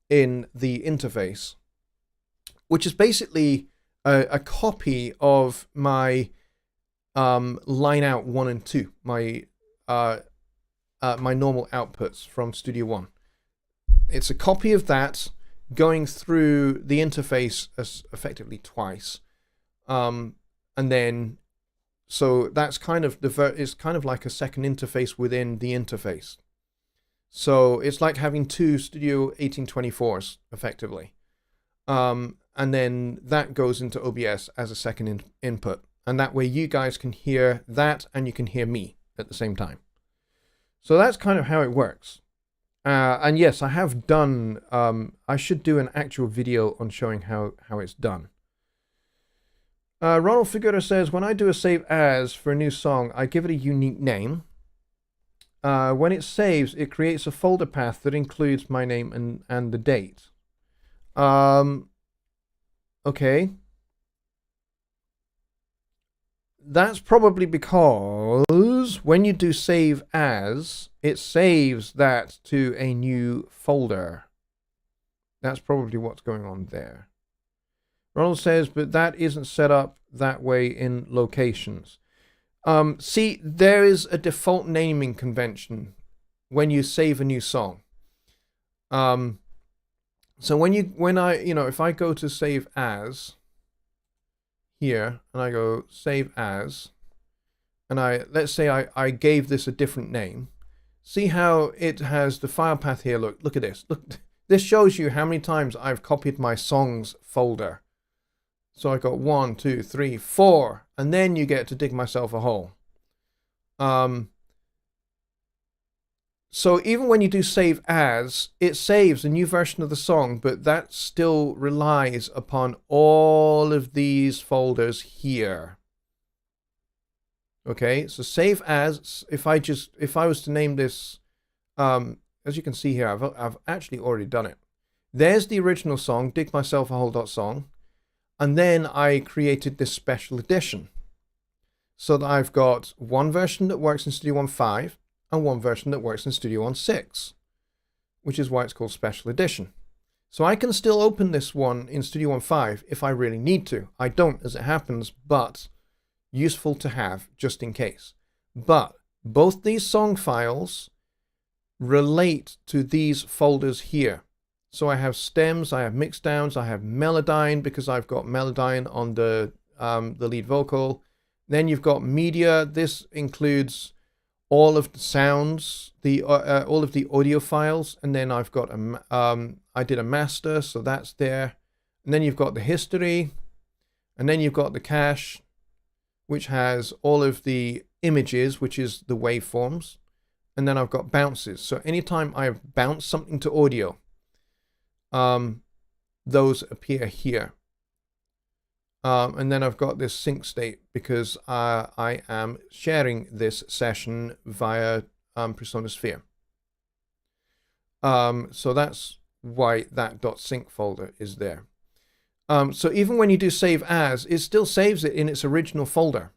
in the interface, which is basically a copy of my line out 1 and 2, my normal outputs from Studio One. It's a copy of that going through the interface as effectively twice, and then so that's kind of it's kind of like a second interface within the interface. So it's like having 2 Studio 1824s effectively, and then that goes into OBS as a second input. And that way you guys can hear that and you can hear me at the same time. So that's kind of how it works. And yes, I have done, I should do an actual video on showing how it's done. Ronald Figueroa says, when I do a save as for a new song, I give it a unique name. When it saves, it creates a folder path that includes my name and the date. Okay. That's probably because when you do save as, it saves that to a new folder. That's probably what's going on there. Ronald says, but that isn't set up that way in locations. See, there is a default naming convention when you save a new song. So if I go to save as here, and I go save as, and let's say I gave this a different name. See how it has the file path here. Look at this. Look, this shows you how many times I've copied my songs folder. So I got 1, 2, 3, 4, and then you get to dig myself a hole. So even when you do save as, it saves a new version of the song, but that still relies upon all of these folders here. Okay, so save as, if I was to name this, as you can see here, I've actually already done it. There's the original song, dig myself a hole.song, and then I created this special edition. So that I've got one version that works in Studio One 5, and one version that works in Studio One 6, which is why it's called Special Edition. So I can still open this one in Studio One 5 if I really need to. I don't, as it happens, but useful to have just in case. But both these song files relate to these folders here. So I have stems, I have mixdowns, I have Melodyne because I've got Melodyne on the lead vocal. Then you've got media. This includes all of the sounds, all of the audio files, and then I've got I did a master, so that's there. And then you've got the history, and then you've got the cache, which has all of the images, which is the waveforms, and then I've got bounces. So anytime I bounce something to audio, those appear here. And then I've got this sync state because I am sharing this session via PresonaSphere. So that's why that .sync folder is there. So even when you do save as, it still saves it in its original folder.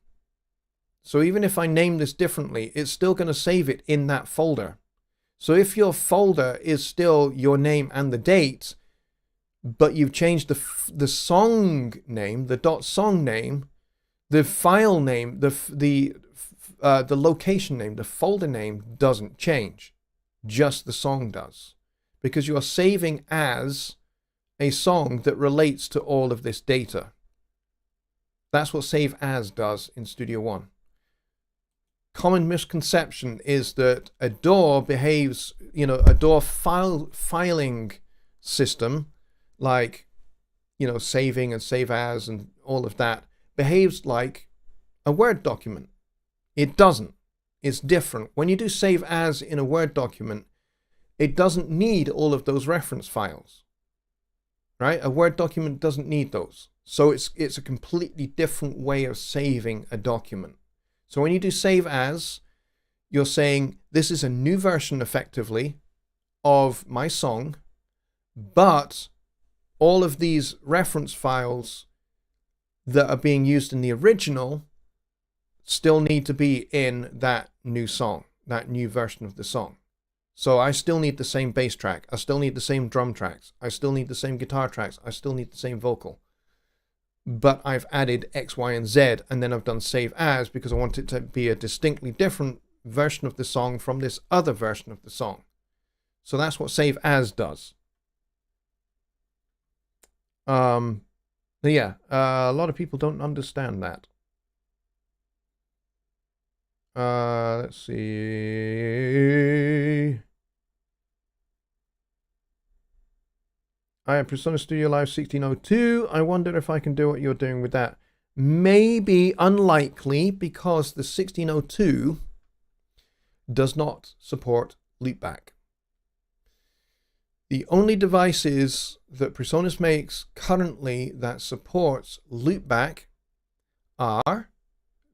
So even if I name this differently, it's still going to save it in that folder. So if your folder is still your name and the date, but you've changed the song name, the .song name, the file name, the location name, the folder name doesn't change. Just the song does. Because you are saving as a song that relates to all of this data. That's what save as does in Studio One. Common misconception is that a DAW behaves, a DAW filing system, like, saving and save as and all of that, behaves like a Word document. It doesn't. It's different. When you do save as in a Word document, it doesn't need all of those reference files, right? A Word document doesn't need those. So it's a completely different way of saving a document. So when you do save as, you're saying this is a new version effectively of my song, but all of these reference files that are being used in the original still need to be in that new song, that new version of the song. So I still need the same bass track. I still need the same drum tracks. I still need the same guitar tracks. I still need the same vocal. But I've added X, Y, and Z, and then I've done save as because I want it to be a distinctly different version of the song from this other version of the song. So that's what save as does. Yeah, a lot of people don't understand that. Let's see. I have Persona Studio Live 1602. I wonder if I can do what you're doing with that. Maybe unlikely because the 1602 does not support loopback. The only devices that PreSonus makes currently that supports loopback are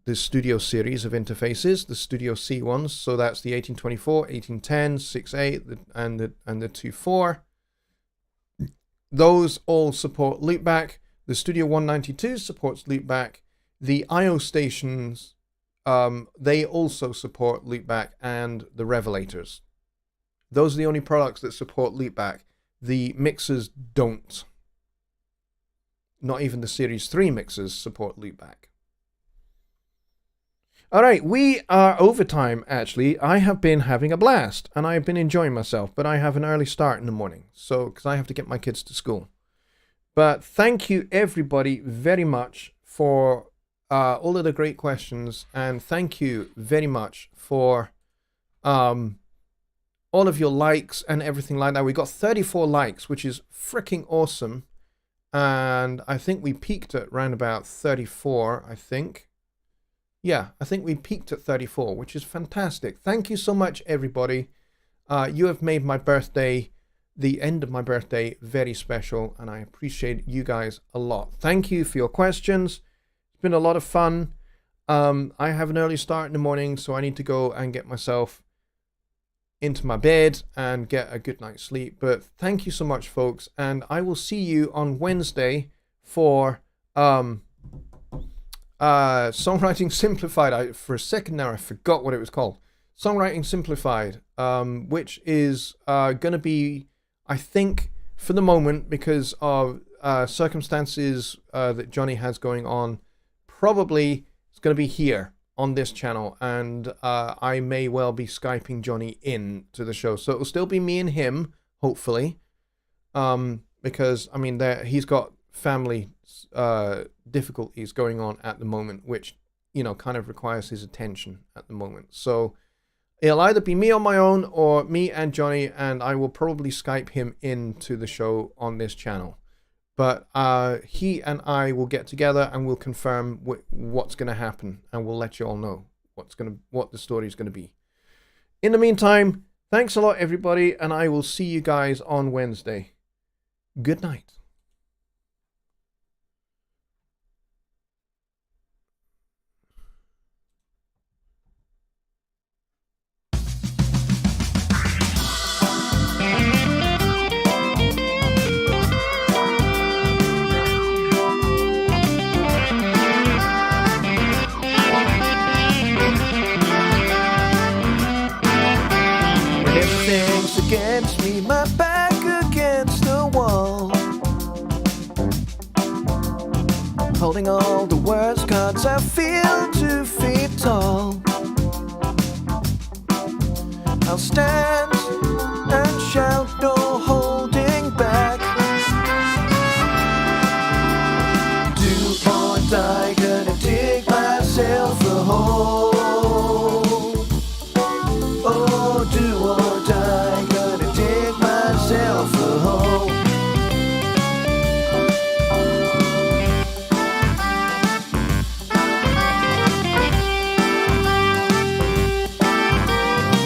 the Studio series of interfaces, the Studio C ones. So that's the 1824, 1810, 6.8, and the 2.4. Those all support loopback. The Studio 192 supports loopback. The I/O stations, they also support loopback, and the Revelators. Those are the only products that support loopback. The mixers don't. Not even the Series 3 mixers support loopback. All right, we are overtime, actually. I have been having a blast, and I've been enjoying myself, but I have an early start in the morning, so because I have to get my kids to school. But thank you, everybody, very much for all of the great questions, and thank you very much for all of your likes and everything like that. We got 34 likes, which is freaking awesome. And I think we peaked at around about 34, I think. Yeah, I think we peaked at 34, which is fantastic. Thank you so much, everybody. You have made my birthday, the end of my birthday, very special, and I appreciate you guys a lot. Thank you for your questions. It's been a lot of fun. I have an early start in the morning, so I need to go and get myself into my bed and get a good night's sleep. But thank you so much, folks, and I will see you on Wednesday for Songwriting Simplified. For a second there I forgot what it was called. Songwriting Simplified, which is going to be, I think, for the moment, because of circumstances that Jonny has going on, probably it's going to be here on this channel, and I may well be Skyping Jonny in to the show. So it will still be me and him, hopefully, because, I mean, he's got family difficulties going on at the moment, which, you know, kind of requires his attention at the moment. So it'll either be me on my own or me and Jonny, and I will probably Skype him into the show on this channel. But he and I will get together and we'll confirm what's going to happen, and we'll let you all know what the story is going to be. In the meantime, thanks a lot, everybody, and I will see you guys on Wednesday. Good night. Against me, my back against the wall, holding all the worst cards, I feel 2 feet tall. I'll stand and shout, no holding back. Do or die, gonna dig myself a hole. Oh, do or die, gonna dig myself a hole.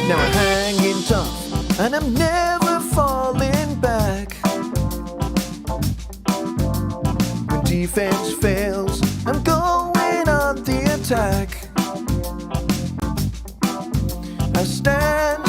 Now I'm hanging tough, and I'm never falling back. When defense fails, I'm going on the attack. I stand